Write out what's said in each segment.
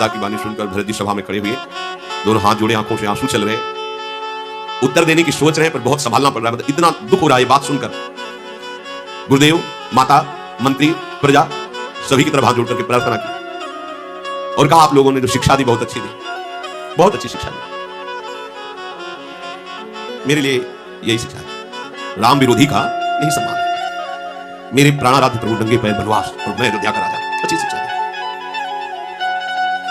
माता की वाणी सुनकर भरत जी सभा में खड़े हुए, दोनों हाथ जोड़े, आंखों से आंसू चल रहे, उत्तर देने की सोच रहे हैं, पर बहुत संभालना पड़ रहा है। मतलब इतना दुख हो रहा है बात सुनकर। गुरुदेव, माता, मंत्री, प्रजा सभी की तरफ हाथ जोड़ करके प्रार्थना की और कहा, आप लोगों ने जो शिक्षा दी बहुत अच्छी दी, बहुत अच्छी शिक्षा दी। मेरे लिए यही शिक्षा है, राम विरोधी का यही सम्मान है। मेरे प्राणाराध्य प्रभु नंगे पैर बनवास और मैं अयोध्या का राजा, अच्छी शिक्षा दी।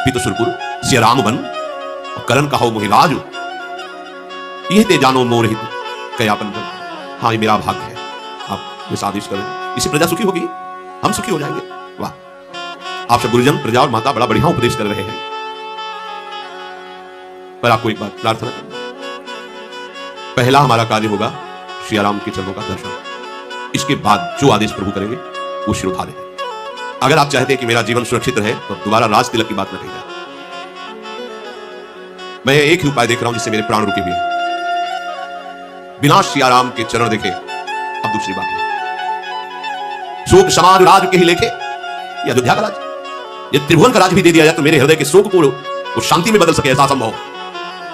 पितु सुरपुर सिया राम बन और करण कहो मोहि लाज, ये ते जानो मोर हित कयापन। हाँ, ये मेरा भाग्य है, आप ये आदेश करें, इससे प्रजा सुखी होगी, हम सुखी हो जाएंगे। वाह, आप सब गुरुजन, प्रजा और माता बड़ा बढ़िया उपदेश कर रहे हैं, पर आपको एक बात प्रार्थना करना, पहला हमारा कार्य होगा श्री राम के चरणों का दर्शन, इसके बाद जो आदेश प्रभु करेंगे वो शिरोधार्य है। अगर आप चाहते हैं कि मेरा जीवन सुरक्षित रहे तो दोबारा राज तिलक की बात न कही जाए। मैं एक ही उपाय देख रहा हूं जिससे मेरे प्राण रुके हुए हैं, बिना श्री राम के चरण देखे। अब दूसरी बात, शोक समाज राज के ही लेखे, या अयोध्या का राज, ये त्रिभुवन का राज भी दे दिया जाए तो मेरे हृदय के शोक को शांति में बदल सके, ऐसा संभव।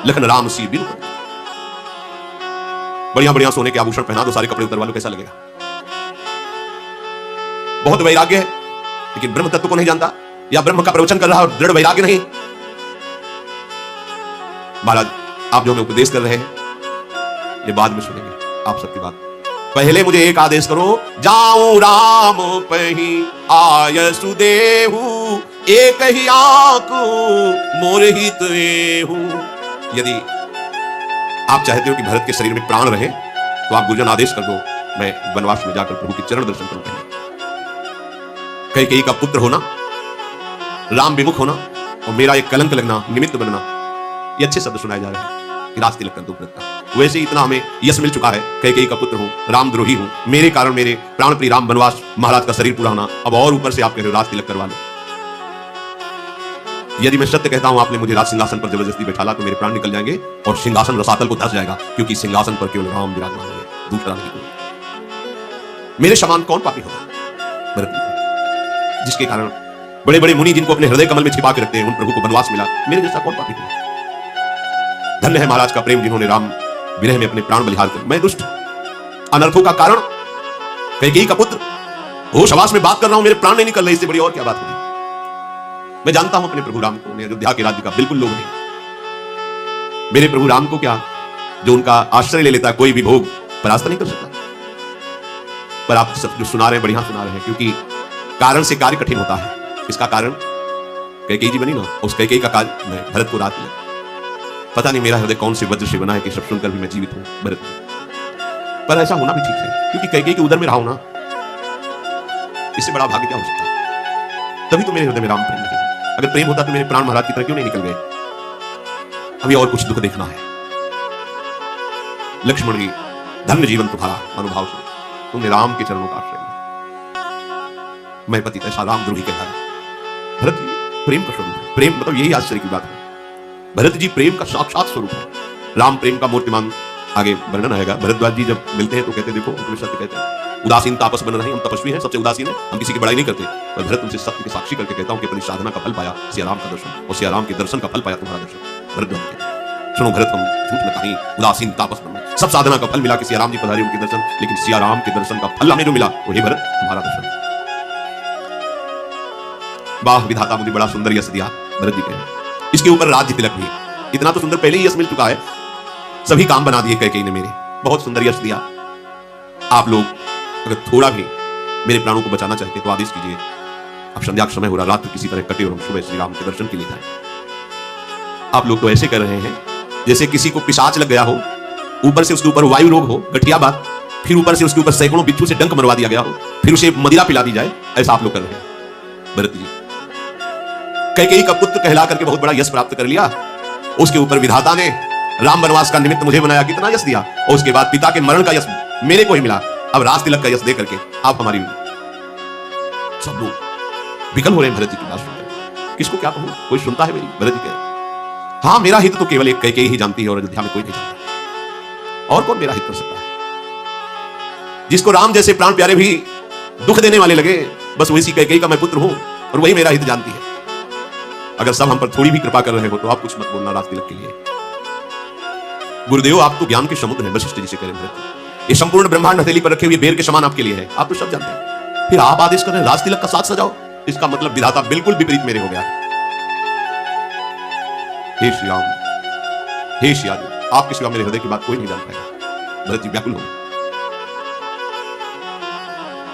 लखन राम सी बिन, बढ़िया बढ़िया सोने के आभूषण पहना दो, सारे कपड़े उतरवा लो, कैसा लगेगा? बहुत वैराग्य है, लेकिन ब्रह्म तत्व को नहीं जानता, या ब्रह्म का प्रवचन कर रहा है और दृढ़ वैराग्य नहीं। महाराज, आप जो हमें उपदेश कर रहे हैं ये बाद में सुनेंगे, आप सबकी बात। पहले मुझे एक आदेश करो, जाऊं राम पही आय सुदेहु, एक ही आंख मोर हित एहु। यदि आप चाहते हो कि भरत के शरीर में प्राण रहे तो आप गुरुजन आदेश कर दो, मैं वनवास में जाकर प्रभु के चरण दर्शन करूं। कैकेयी का पुत्र होना, राम विमुख होना और मेरा एक कलंक लगना, निमित्त बनना, ये अच्छे शब्द सुनाए जा रहे हैं कि राज तिलक कर दो व्रत का। वैसे ही इतना हमें यश मिल चुका है, कैकेयी का पुत्र हूं, रामद्रोही हूं, मेरे कारण मेरे प्राण प्रिय राम वनवास महाराज का शरीर पूरा होना, अब और ऊपर से आप कह रहे हो राज तिलक करवा लो। यदि मैं सत्य कहता हूं आपने मुझे राज सिंहासन पर जबरदस्ती बैठाला तो मेरे प्राण निकल जाएंगे और सिंहासन रसातल को धस जाएगा, क्योंकि सिंहासन पर केवल राम विराजमान है, दूसरा नहीं कोई। मेरे समान कौन पापी होगा? भरत, जिसके कारण बड़े बड़े मुनि जिनको अपने हृदय कमल में छिपा के रखते हैं उन प्रभु को वनवास मिला, मेरे जैसा कौन पापी होगा? धन्य है महाराज का प्रेम जिन्होंने राम विरह में अपने प्राण बलिहार कर। मैं दुष्ट, अनर्थों का कारण, कैकेयी का पुत्र, होश हवास में बात कर रहा हूं, मेरे प्राण नहीं निकल रहे, इससे बड़ी और क्या बात होगी? मैं जानता हूं अपने प्रभु राम को, अयोध्या के राज्य का बिल्कुल लोभ नहीं। मेरे प्रभु राम को क्या, जो उनका आश्रय ले लेता है कोई भी भोग परास्त नहीं कर सकता। पर आप सब जो सुना रहे हैं बढ़िया सुना रहे हैं, क्योंकि कारण से कार्य कठिन होता है। इसका कारण कैकेयी जी बनी ना, उस कैकेयी का कार्य मैं भरत को रात में, पता नहीं मेरा हृदय कौन से वज्र से बना है कि सब सुनकर भी मैं जीवित हूं भरत में। पर ऐसा होना भी ठीक है, क्योंकि कैकेयी के उदर में रहा हूं ना, इससे बड़ा भाग्य क्या हो सकता है? तभी तो मेरे हृदय में राम प्रेम नहीं। अगर प्रेम होता तो मेरे प्राण महाराज की तरह क्यों नहीं निकल गए? अभी और कुछ दुख देखना है। लक्ष्मण जी, धन्य जीवन तुम्हारा अनुभाव से, तुमने राम के चरणों का आश्रय लिया। मैं पति ऐसा राम द्रोही कहलाया। भरत जी प्रेम का स्वरूप है, प्रेम मतलब यही आश्चर्य की बात है, भरत जी प्रेम का साक्षात स्वरूप है। राम प्रेम का मूर्तिमान आगे वर्णन आएगा। भरद्वाज जी जब मिलते हैं तो कहते देखो, सत्य कहते हैं, उदासीन तापस बन रहे, हम तपस्वी हैं, सबसे उदासीन है, हम किसी की बड़ाई नहीं करते, पर भरत तुमसे सत्य की साक्षी करके कहता हूं कि अपनी साधना का फल पाया सिया राम का दर्शन, और सिया राम के दर्शन का फल पाया तुम्हारा दर्शन। भरद्वाज सुनो भरत, हम झूठ न कहीं, उदासीन तापस बन रहे, सब साधना का फल मिला कि सिया राम जी पधारे उनके दर्शन, लेकिन सिया राम के दर्शन का फल हमें जो मिला वही भरत तुम्हारा दर्शन। वाह विधाता, मुझे बड़ा सुंदर यश दिया। भरत जी कहे इसके ऊपर राज्य तिलक भी, इतना तो सुंदर पहले ही यश मिल चुका है, सभी काम बना दिए कैकेयी ने मेरे, बहुत सुंदर यश दिया। आप लोग अगर थोड़ा भी मेरे प्राणों को बचाना चाहते तो आदेश कीजिए, अब संध्या का समय हो रहा, रात किसी तरह कटे और हम सुबह श्री राम के दर्शन के लिए जाएं। आप लोग तो ऐसे कर रहे हैं जैसे किसी को पिशाच लग गया हो, ऊपर से उसके ऊपर वायु रोग हो, गठिया बात, फिर ऊपर से उसके ऊपर सैकड़ों बिच्छू से डंक मरवा दिया गया हो, फिर उसे मदिरा पिला दी जाए, ऐसा आप लोग कर रहे हैं। भरत जी कैकेयी का पुत्र कहला करके बहुत बड़ा यश प्राप्त कर लिया, उसके ऊपर विधाता ने राम वनवास का निमित्त मुझे बनाया, कितना यश दिया, और उसके बाद पिता के मरण का यश मेरे को ही मिला, अब राज तिलक का यश दे करके आप हमारी सब लोग विकल हो रहे हैं। भरत जी की बात सुनकर किसको क्या कहूं, कोई सुनता है मेरी? भरत जी कह हाँ, मेरा हित तो केवल एक कैकेयी ही जानती है और अयोध्या में कोई नहीं जानता, और कौन मेरा हित कर सकता है? जिसको राम जैसे प्राण प्यारे भी दुख देने वाले लगे, बस वैसी कैकेयी का मैं पुत्र हूं और वही मेरा हित जानती है। अगर सब हम पर थोड़ी भी कृपा कर रहे हो तो आप कुछ मत बोलना राज तिलक के लिए। गुरुदेव आप तो ज्ञान के समुद्र हैं, वशिष्ठ जी से कह रहे हैं। ये संपूर्ण ब्रह्मांड हथेली पर रखे हुए बेर के समान आपके लिए है, आप तो सब जानते हैं। फिर आप आदेश कर रहे हैं राज तिलक का साथ सजाओ, इसका मतलब विधाता बिल्कुल विपरीत मेरे हो गया। हे श्री राम, हे श्री आदि, आपके सिवा मेरे हृदय की बात कोई नहीं जान पाएगा। भरत जी व्याकुल हो गए।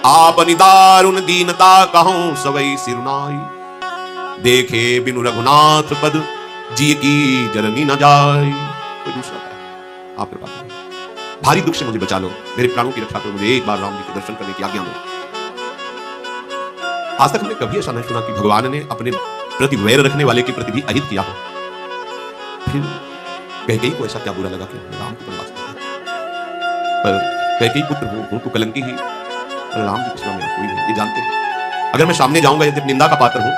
आप निदारुण दीनता कहूं सवई सिरुनाई, देखे बिनु रघुनाथ पद जी की जननी न जाए। कोई दूसरा है, आप कृपा करें, भारी दुख से मुझे बचा लो, मेरे प्राणों की रक्षा करो, मुझे एक बार राम जी के दर्शन करने की आज्ञा दो। आज तक हमने कभी ऐसा नहीं सुना कि भगवान ने अपने प्रति वैर रखने वाले के प्रति भी अहित किया हो। फिर कैकेयी को ऐसा क्या बुरा लगा कि राम को वनवास कर दिया। पर कैकेयी पुत्र हूं तो कलंकी ही, पर राम जी के सिवा मेरा कोई नहीं, ये जानते हैं। अगर मैं सामने जाऊंगा यदि निंदा का पात्र हूं,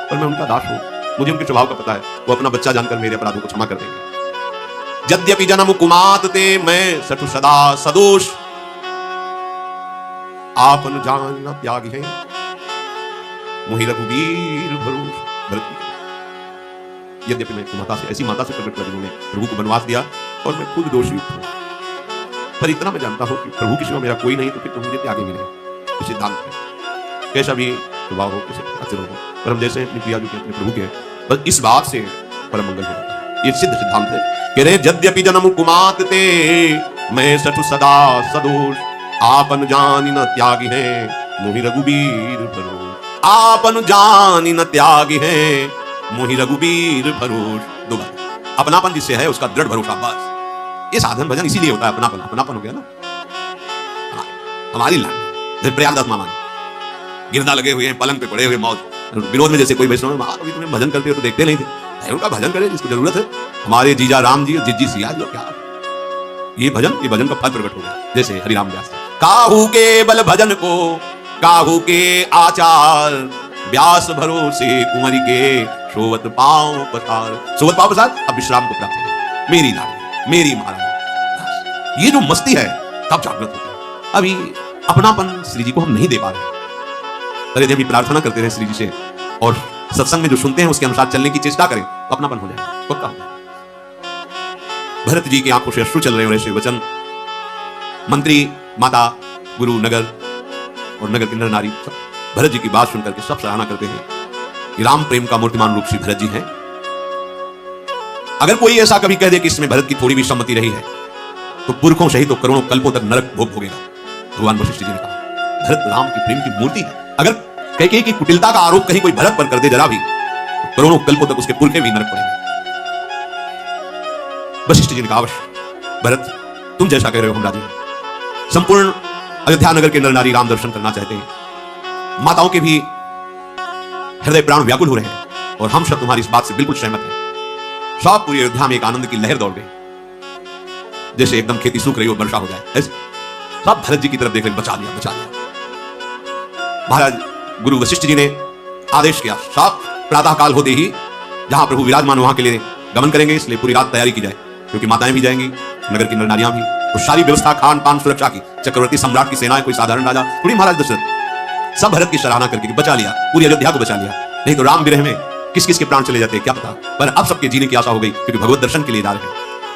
पर मैं उनका दास हूं, मुझे उनके स्वभाव का पता है, वो अपना बच्चा जानकर मेरे अपराधों को क्षमा कर देंगे। यद्यपि जन्म कुमात ते मैं सठु सदा सदोष, आपन जान त्यागी है मोहि रघुवीर भरोस। भरत जी, यद्यपि मैं माता से, ऐसी माता से प्रकट हुआ जिन्होंने प्रभु को वनवास दिया, और मैं खुद दोषयुक्त हूं, पर इतना मैं जानता हूं कि प्रभु के सिवा मेरा कोई नहीं, तो फिर तो मुझे त्यागे मिले। ये सिद्धांत है, कैसा भी स्वभाव हो, कैसे आचरण हो, पर हम जैसे अपनी प्रिया जो के अपने प्रभु के, बस इस बात से परम मंगल हो जाता है। ये सिद्ध सिद्धांत है। कह रहे यद्यपि जन्म कुमात ते मैं सठु सदा सदोष, आपन जानि न त्यागी है मोहि रघुबीर भरोस। आपन जानि न त्यागी है मोहि रघुबीर भरोस। दो बार अपनापन जिससे है उसका दृढ़ भरोसा, बस। ये साधन भजन इसीलिए होता है, अपनापन। अपनापन हो गया ना हमारी लाइन। प्रयागदास मामा गिरदा लगे हुए हैं, पलंग पे पड़े हुए, मौत विनोद में जैसे कोई वैष्णव अभी तुम्हें भजन करते हो तो देखते नहीं थे, उनका भजन करे जिसको जरूरत है। हमारे जीजा राम जी और जिज्जी सिया जी, क्या ये भजन का फल प्रकट हो गया। जैसे हरिराम व्यास, काहू के बल भजन को काहू के आचार, व्यास भरोसे कुंवरी के सोवत पांव पसार। सोवत पांव पसार, अब विश्राम को प्राप्त हो, मेरी लाड़ी, मेरी महारानी। ये जो मस्ती है तब जागृत होती है। अभी अपनापन श्री जी को हम नहीं दे पा रहे। अरे यदि प्रार्थना करते रहे श्री जी से, और सत्संग में जो सुनते हैं उसके अनुसार चलने की चेष्टा करें, तो अपनापन हो जाएगा, पक्का हो जाएगा। भरत जी की आंखों से अश्रु चल रहे हो, ऐसे वचन मंत्री, माता, गुरु, नगर और नगर के नर नारी सब भरत जी की बात सुनकर के सब सराहना करते हैं कि राम प्रेम का मूर्तिमान रूप श्री भरत जी हैं। अगर कोई ऐसा कभी कह दे कि इसमें भरत की थोड़ी भी सम्मति रही है, तो पुरखों सहित तो करोड़ों कल्पों तक नरक भोग भोगेगा। भगवान वशिष्ठ जी ने कहा भरत राम की प्रेम की मूर्ति है। अगर कैकेयी की कुटिलता का आरोप कहीं कोई भरत पर कर दे जरा भी, तो करोड़ों कल्पों तक उसके पुरखे भी नरक पड़ेंगे। वशिष्ठ जी ने कहा अवश्य भरत तुम जैसा कह रहे हो हम राजी हैं। संपूर्ण अयोध्या नगर के नर नारी राम दर्शन करना चाहते हैं, माताओं के भी हृदय प्राण व्याकुल हो रहे हैं, और हम सब तुम्हारी इस बात से बिल्कुल सहमत हैं। सब पूरी अयोध्या में एक आनंद की लहर दौड़ गई, जैसे एकदम खेती सूख रही हो, वर्षा हो जाए, ऐसे सब भरत जी की तरफ देख रहे, बचा लिया, बचा लिया। महाराज गुरु वशिष्ठ जी ने आदेश किया, साफ प्रातः काल होते ही जहां प्रभु विराजमान वहां के लिए गमन करेंगे, इसलिए पूरी रात तैयारी की जाए, क्योंकि माताएं भी जाएंगी, नगर की नारियां भी, तो सारी व्यवस्था खान पान सुरक्षा की। चक्रवर्ती सम्राट की सेना, कोई साधारण राजा थोड़ी, महाराज दशरथ सब भरत की सराहना करके बचा लिया, पूरी अयोध्या को बचा लिया। नहीं तो राम विरह में किस किस के प्राण चले जाते क्या पता। पर अब सबके जीने की आशा हो गई, क्योंकि भगवत दर्शन के लिए जा रहे हैं।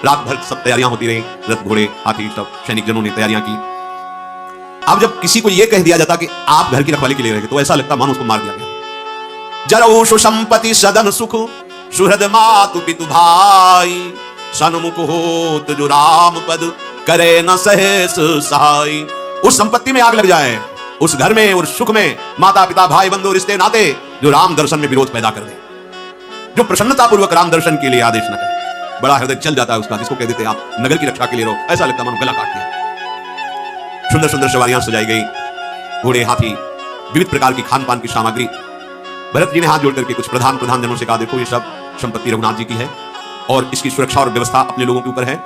रात भर सब तैयारियां होती रही, रथ घोड़े हाथी सब सैनिक जनों ने तैयारियां की। अब जब किसी को यह कह दिया जाता कि आप घर की रखवाली के लिए रहे, तो ऐसा लगता मानो उसको मार दिया गया। जरऊ सुसंपत्ति सदन सुख सुहृद मातु पितु भाई, सन्मुख होत जो राम पद करे न सहस सहाय। उस संपत्ति में आग लग जाए, उस घर में और सुख में माता पिता भाई बंधु रिश्ते नाते जो राम दर्शन में विरोध पैदा कर दे, जो प्रसन्नता पूर्वक राम दर्शन के लिए आदेश न करे। बड़ा हृदय चल जाता है उसका, जिसको कह देते आप नगर की रक्षा के लिए रहो, ऐसा लगता मानो गला काट दिया। सुंदर सुंदर सवारियां सजाई गई, घोड़े हाथी विविध प्रकार की खान पान की सामग्री। भरत जी ने हाथ जोड़ करके कुछ प्रधान जनों से कहा देखो ये सब संपत्ति रघुनाथ जी की है, और इसकी सुरक्षा और व्यवस्था अपने लोगों के ऊपर है।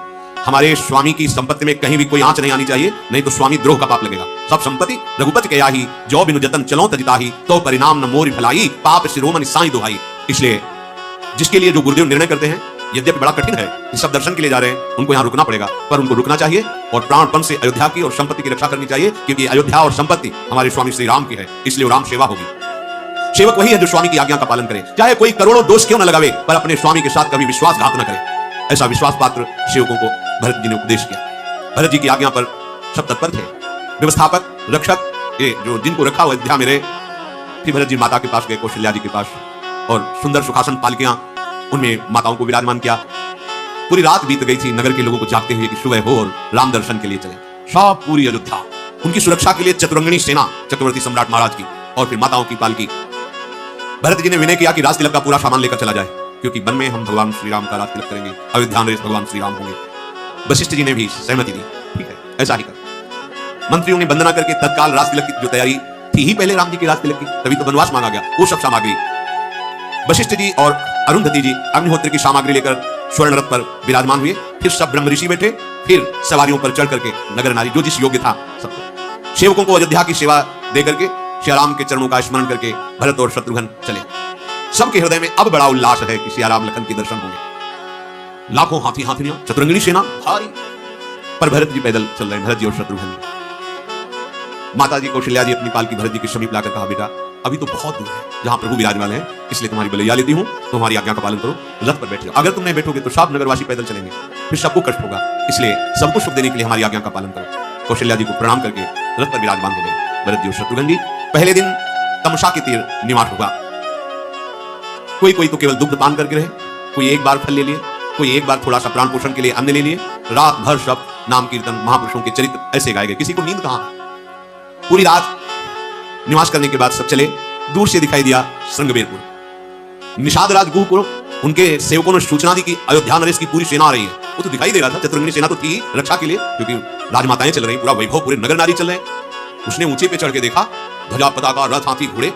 हमारे स्वामी की संपत्ति में कहीं भी कोई आंच नहीं आनी चाहिए, नहीं तो स्वामी द्रोह का पाप लगेगा। सब संपत्ति रघुपति के आही, जो बिनु जतन चलो तजिताही, तो परिणाम न मोर भलाई, पाप शिरोमणि साई दुहाई। इसलिए जिसके लिए जो गुरुदेव निर्णय करते हैं, यद्यपि बड़ा कठिन है, इस सब दर्शन के लिए जा रहे हैं, उनको यहाँ रुकना पड़ेगा, पर उनको रुकना चाहिए और प्राणपण से अयोध्या की और संपत्ति की रक्षा करनी चाहिए, क्योंकि अयोध्या और संपत्ति हमारे स्वामी श्री राम की है, इसलिए राम सेवा होगी। सेवक वही है जो स्वामी की आज्ञा का पालन करे, चाहे कोई करोड़ों दोष क्यों न लगावे, पर अपने स्वामी के साथ कभी विश्वासघात न करे। ऐसा विश्वास पात्र सेवकों को भरत जी ने उपदेश किया। भरत जी की आज्ञा पर सब तत्पर थे, व्यवस्थापक, रक्षक, ये जो जिनको रखा हुआ अयोध्या में रहे। फिर भरत जी माता के पास गए, कौशल्या जी के पास, और सुंदर सुखासन पालकियां उनमें माताओं को विराजमान किया। पूरी रात बीत गई थी नगर के लोगों को जागते हुए कि सुबह हो और राम दर्शन के लिए चले। सब पूरी अयोध्या, उनकी सुरक्षा के लिए चतुरंगिणी सेना चक्रवर्ती सम्राट महाराज की, और फिर माताओं की पालकी। भरत जी ने विनय किया कि राज तिलक का पूरा सामान लेकर चला जाए, क्योंकि वन में हम भगवान श्री राम का राज तिलक करेंगे, अयोध्या में भगवान श्री राम होंगे। वशिष्ठ जी ने भी सहमति दी, ठीक है ऐसा ही कर। मंत्रियों ने वंदना करके तत्काल राज तिलक की जो तैयारी थी ही पहले राम जी के राज तिलक की, तभी तो वनवास मांगा गया, वो सब सामग्री वशिष्ठ जी और अरुंधति जी अग्निहोत्र की सामग्री लेकर स्वर्ण रथ पर विराजमान हुए। फिर सब ब्रह्म ऋषि बैठे, फिर सवारियों पर चढ़ करके नगर नारी जो जिस योग्य था सबको, सेवकों को अयोध्या की सेवा दे करके श्री राम के चरणों का स्मरण करके भरत और शत्रुघ्न चले। सबके हृदय में अब बड़ा उल्लास है कि श्री राम लखन के दर्शन होंगे। लाखों हाथी हाथियां, चतुरंगिणी सेना भारी, पर भरत जी पैदल चल रहे हैं, भरत जी और शत्रुघ्न। माता जी कौशल्या जी अपनी पालकी भरत जी के समीप लाकर कहा, बेटा अभी तो बहुत दूर है जहां प्रभु विराजमान है, इसलिए तुम्हारी बलैया लेती हूं, तुम्हारी आज्ञा का पालन करो, रथ पर बैठ जाओ। अगर तुम नहीं बैठोगे तो सब नगरवासी पैदल चलेंगे, फिर सबको कष्ट होगा, इसलिए सबको सुख देने के लिए हमारी आज्ञा का पालन करो। कौशल्या जी को प्रणाम करके रथ पर विराजमान हो गए भरत जी और शत्रुघ्न जी। पहले दिन तमसा के तीर निवास होगा। कोई कोई तो केवल दुग्ध पान करके रहे, कोई एक बार फल ले लिए, कोई एक बार थोड़ा सा प्राण पोषण के लिए अन्न ले लिए। रात भर सब नाम कीर्तन, महापुरुषों के चरित्र ऐसे गाए गए, किसी को नींद कहां। पूरी रात निवास करने के बाद सब चले। दूर से दिखाई दिया श्रृंगबेरपुर। निषाद राज गुह को उनके सेवकों ने सूचना दी कि अयोध्या नरेश की पूरी सेना आ रही है। वो तो दिखाई दे रहा था, चतुरंगिणी सेना तो थी रक्षा के लिए, क्योंकि राजमाताएं चल रही, पूरा वैभव, पूरे नगर नारी चल रहे। उसने ऊंचे पे चढ़ के देखा, ध्वजा पताका, रथ, हाथी, घोड़े।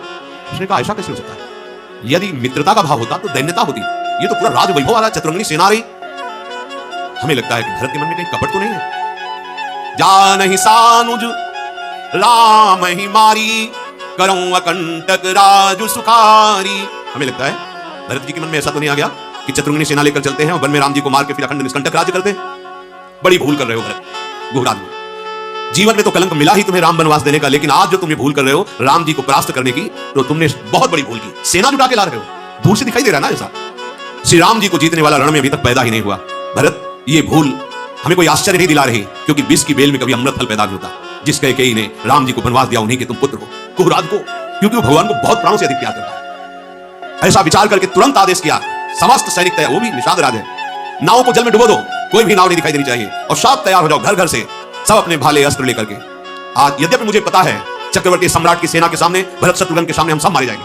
उसने कहा ऐसा कैसे हो सकता है? यदि मित्रता का भाव होता तो दैन्यता होती। ये तो पूरा राज वैभव वाला चतुरंगिणी सेना आ रही। हमें लगता है कि भरत के मन में कहीं कपट तो नहीं है। जानहि सानुज राम ही मारी, करऊं अकंटक राजु सुखारी। हमें लगता है भरत जी के मन में ऐसा तो नहीं आ गया कि चतुरंगिणी सेना लेकर चलते हैं और वन में राम जी को मार के फिर अखंड निष्कंटक राज्य करते हैं। बड़ी भूल कर रहे हो भरत, गुहराज। जीवन में तो कलंक मिला ही तुम्हें राम वनवास देने का, लेकिन आज जो तुम्हें भूल कर रहे हो राम जी को परास्त करने की, तो तुमने बहुत बड़ी भूल की। सेना जुटा के ला रहे हो, दूर से दिखाई दे रहा ना ऐसा। श्री राम जी को जीतने वाला रण में अभी तक पैदा ही नहीं हुआ। भरत, ये भूल हमें कोई आश्चर्य नहीं दिला रही, क्योंकि विष की बेल में कभी अमृत फल पैदा नहीं होता। जिस कैकेयी ने राम जी को वनवास दिया, उन्हीं के तुम पुत्र हो, कुहराज को, क्योंकि वो भगवान को बहुत प्राणों से अधिक प्यार करता है। ऐसा विचार करके तुरंत आदेश किया, समस्त सैनिक तैयार, वो भी निषाद राज है, नावों को जल में डुबो दो, कोई भी नाव नहीं दिखाई देनी चाहिए, और सब तैयार हो जाओ घर घर से, सब अपने भाले अस्त्र लेकर के। आज यद्यपि मुझे पता है चक्रवर्ती सम्राट की सेना के सामने, भरत शत्रुघ्न के सामने हम सब मारे जाएंगे,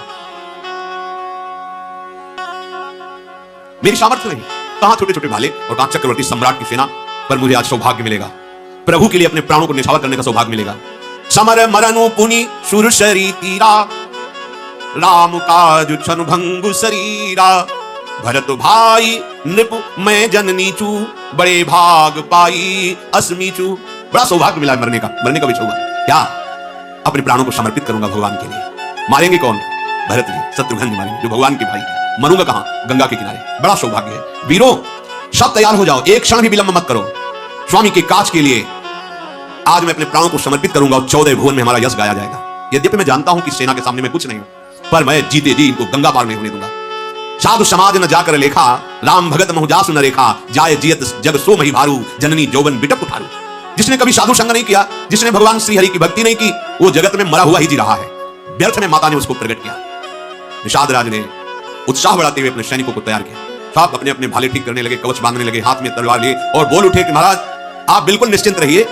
मेरी सामर्थ्य नहीं, कहां छोटे छोटे भाले और कहां चक्रवर्ती सम्राट की सेना, पर मुझे आज सौभाग्य मिलेगा, प्रभु के लिए अपने प्राणों को निछावर करने का सौभाग्य मिलेगा। समर मरनु पुनि सुर शरी तीरा, राम काज छन भंगु शरीरा, भरत भाई नृपु मैं जननी चू, बड़े भाग पाई अस्मीचू। बड़ा सौभाग्य मिला मरने का भी होगा। क्या? अपने प्राणों को समर्पित करूंगा भगवान के लिए। मारेंगे कौन? भरत जी, शत्रुघ्न जी मारेंगे, जो भगवान के भाई है। मरूंगा कहां? गंगा के किनारे। बड़ा सौभाग्य है। वीरों, सब तैयार हो जाओ, एक क्षण भी विलंब मत करो। स्वामी के काज के लिए आज मैं अपने प्राणों को समर्पित करूंगा और 14 भुवन में हमारा यश गाया जाएगा। यद्यपि मैं जानता हूं कि सेना के सामने मैं कुछ नहीं हूं, पर मैं जीते जी इनको गंगा पार नहीं होने दूंगा। साधु समाज न जाकर लेखा, राम भगत महु जासु न रेखा, जाय जियत जग सो मही भारू, जननी जौवन बिटप उठारू। जिसने कभी साधु संग नहीं किया, जिसने भगवान श्री हरि की भक्ति नहीं की, वो जगत में मरा हुआ ही जी रहा है। व्यर्थ में माता ने उसको प्रकट किया। निषाद राज ने उत्साह बढ़ाते हुए अपने सैनिकों को तैयार किया। सब अपने अपने भाले ठीक करने लगे, कवच बांधने लगे, हाथ में तलवार लिए और बोल उठे कि महाराज आप बिल्कुल निश्चिंत रहिए।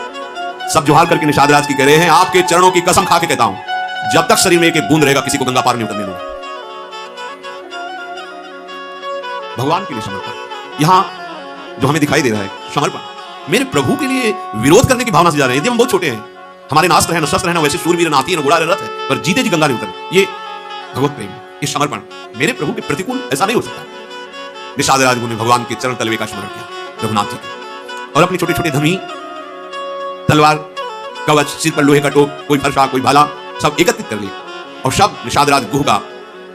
सब जोहार करके निषाद राज की कह रहे हैं, आपके चरणों की कसम खा के कहता हूं, जब तक शरीर में एक बूंद रहेगा किसी को गंगा पार नहीं उतरने दूंगा। भगवान के लिए समर्पण, यहां जो हमें दिखाई दे रहा है समर्पण, मेरे प्रभु के लिए विरोध करने की भावना से जा रहे हैं। यदि हम बहुत छोटे हैं, हमारे ना अस्त्र है, ना शस्त्र है, ना वैसे शूरवीर, ना हाथी है, ना घोड़ा, रथ है, पर जीते जी गंगा नहीं उतरे। ये भगवत प्रेम, ये समर्पण मेरे प्रभु के प्रतिकूल ऐसा नहीं हो सकता। निषाद राज ने भगवान के चरण तलवे का स्मरण किया, रघुनाथ जी के, और अपनी छोटी छोटी धमी, तलवार, कवच, सिर पर लोहे का टोप, कोई फरसा, कोई भाला, सब एकत्रित कर लिए और सब निषाद राज गुह का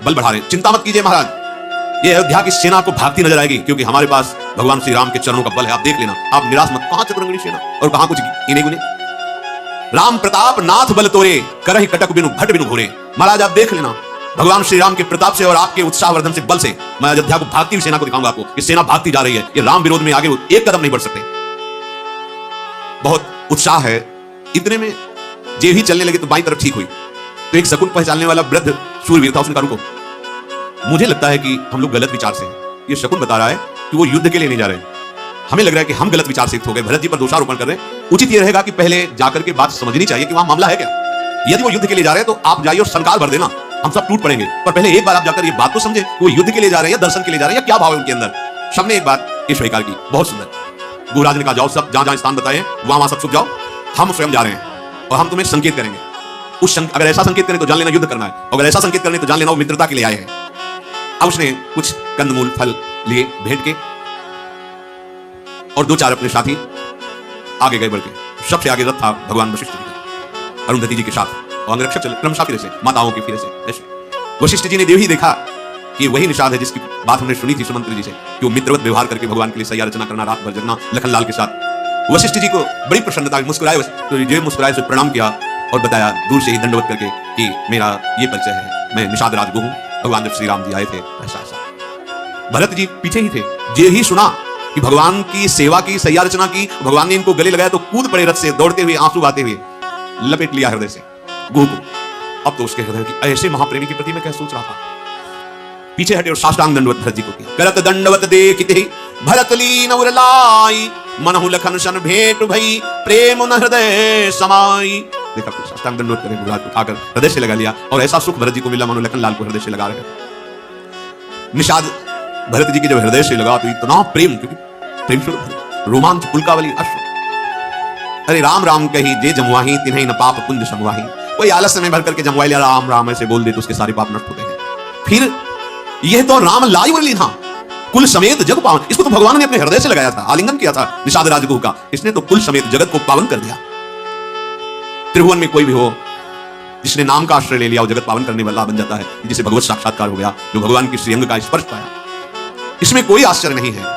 बल बढ़ा रहे। चिंता मत कीजिए महाराज, ये अयोध्या की सेना आपको भागती नजर आएगी, क्योंकि हमारे पास भगवान श्री राम के चरणों का बल है। आप देख लेना, आप निराश मत। कहां चतुरंगिणी सेना और कहां कुछ इने गुने। राम प्रताप नाथ बल तोरे, करहि कटक बिनु भट बिनु घोरे। महाराज आप देख लेना, भगवान श्री राम के प्रताप से और आपके उत्साहवर्धन से, बल से मैं अयोध्या को भागती हुई सेना को दिखाऊंगा आपको कि सेना भागती जा रही है, ये राम विरोध में आगे एक कदम नहीं बढ़ सकते। बहुत उत्साह है। इतने में जे ही चलने लगे तो बाईं तरफ ठीक हुई तो एक शकुन पहचानने वाला वृद्ध शूरवीर था। उसने कहा रुको, मुझे लगता है कि हम लोग गलत विचार से हैं। ये शकुन बता रहा है कि वो युद्ध के लिए नहीं जा रहे, हमें लग रहा है कि हम गलत विचार से हो गए, भरत जी पर दोषारोपण कर रहे हैं। उचित ये रहेगा कि पहले जाकर के बात समझनी चाहिए कि वहां मामला है क्या। यदि वो युद्ध के लिए जा रहे हैं तो आप जाइए और संकाल भर देना, हम सब टूट पड़ेंगे, पर पहले एक बार आप जाकर ये बात तो समझे वो युद्ध के लिए जा रहे हैं या दर्शन के लिए जा रहे हैं या क्या भाव है उनके अंदर। सबने एक बात ये स्वीकार की, बहुत सुंदर। गुरुराज ने कहा जाओ सब जहां जहां स्थान बताए वहां सब छुप जाओ, हम स्वयं जा रहे हैं और हम तुम्हें संकेत करेंगे। अगर ऐसा संकेत करें तो जान लेना युद्ध करना है, अगर ऐसा संकेत करें तो जान लेना वो मित्रता के लिए आए हैं। अब उसने कुछ कंदमूल फल लिए भेंट के और दो चार अपने साथी आगे गए बढ़ के। सबसे आगे रथ था भगवान वशिष्ठ जी का अरुंधति जी के साथ, और अंगरक्षक चले क्रमशः फिरे से, माताओं के फिरे से ऐसे। वशिष्ठ जी ने देव ही देखा कि वही निषाद है जिसकी बात हमने सुनी थी सुमंत्र जी से कि वो मित्रवत व्यवहार करके भगवान के लिए सैया रचना करना, रात भर जगना लखनलाल के साथ। वशिष्ठ जी को बड़ी प्रसन्नता, मुस्कुराए, तो जो मुस्कुराए से प्रणाम किया और बताया दूर से ही दंडवत करके कि मेरा ये परिचय है, मैं निषाद राजगुरु हूं, भगवान जब श्री राम जी आए थे ऐसा ऐसा। भरत जी पीछे ही थे, जे ही सुना कि भगवान की सेवा की, सैया रचना की, भगवान ने इनको गले लगाया तो कूद पड़े रथ से, दौड़ते हुए, आंसू आते हुए लपेट लिया हृदय से गुरु को। अब तो उसके हृदय की ऐसे महाप्रेमी के प्रति मैं क्या सोच रहा था। पीछे हटे और साष्टांग दंडवत भरत जी को किया। करत दंडवत देखिते भरत लीन उर लाई, मनहु लखन सन भेंट भई, प्रेम न हृदय समाई। देखा फिर साष्टांग दंडवत करे, गुरुराज को उठाकर हृदय से लगा लिया और ऐसा सुख भरत जी को मिला मानो लखन लाल को हृदय से लगा रहे। निषाद भरत जी के जब हृदय से लगा तो इतना प्रेम, क्योंकि प्रेम स्वरूप रोमांच पुलकावली अश्रु। अरे राम राम कही जे जमुआही, तिन्हीं न पाप पुंज समवाही। कोई आलस्य में भर करके जमुआई लिया राम राम ऐसे बोल दे तो उसके सारे पाप नष्ट होते हैं। फिर यह तो राम लाई वरली था, कुल समेत जग पावन। इसको तो भगवान ने अपने हृदय से लगाया था, आलिंगन किया था निषाद राजगुरु का। इसने तो कुल समेत जगत को पावन कर दिया। त्रिभुवन में कोई भी हो जिसने नाम का आश्रय ले लिया वो जगत पावन करने वाला बन जाता है, जिसे भगवत साक्षात्कार हो गया, जो भगवान की श्रीअंग का स्पर्श पाया। इसमें कोई आश्चर्य नहीं है।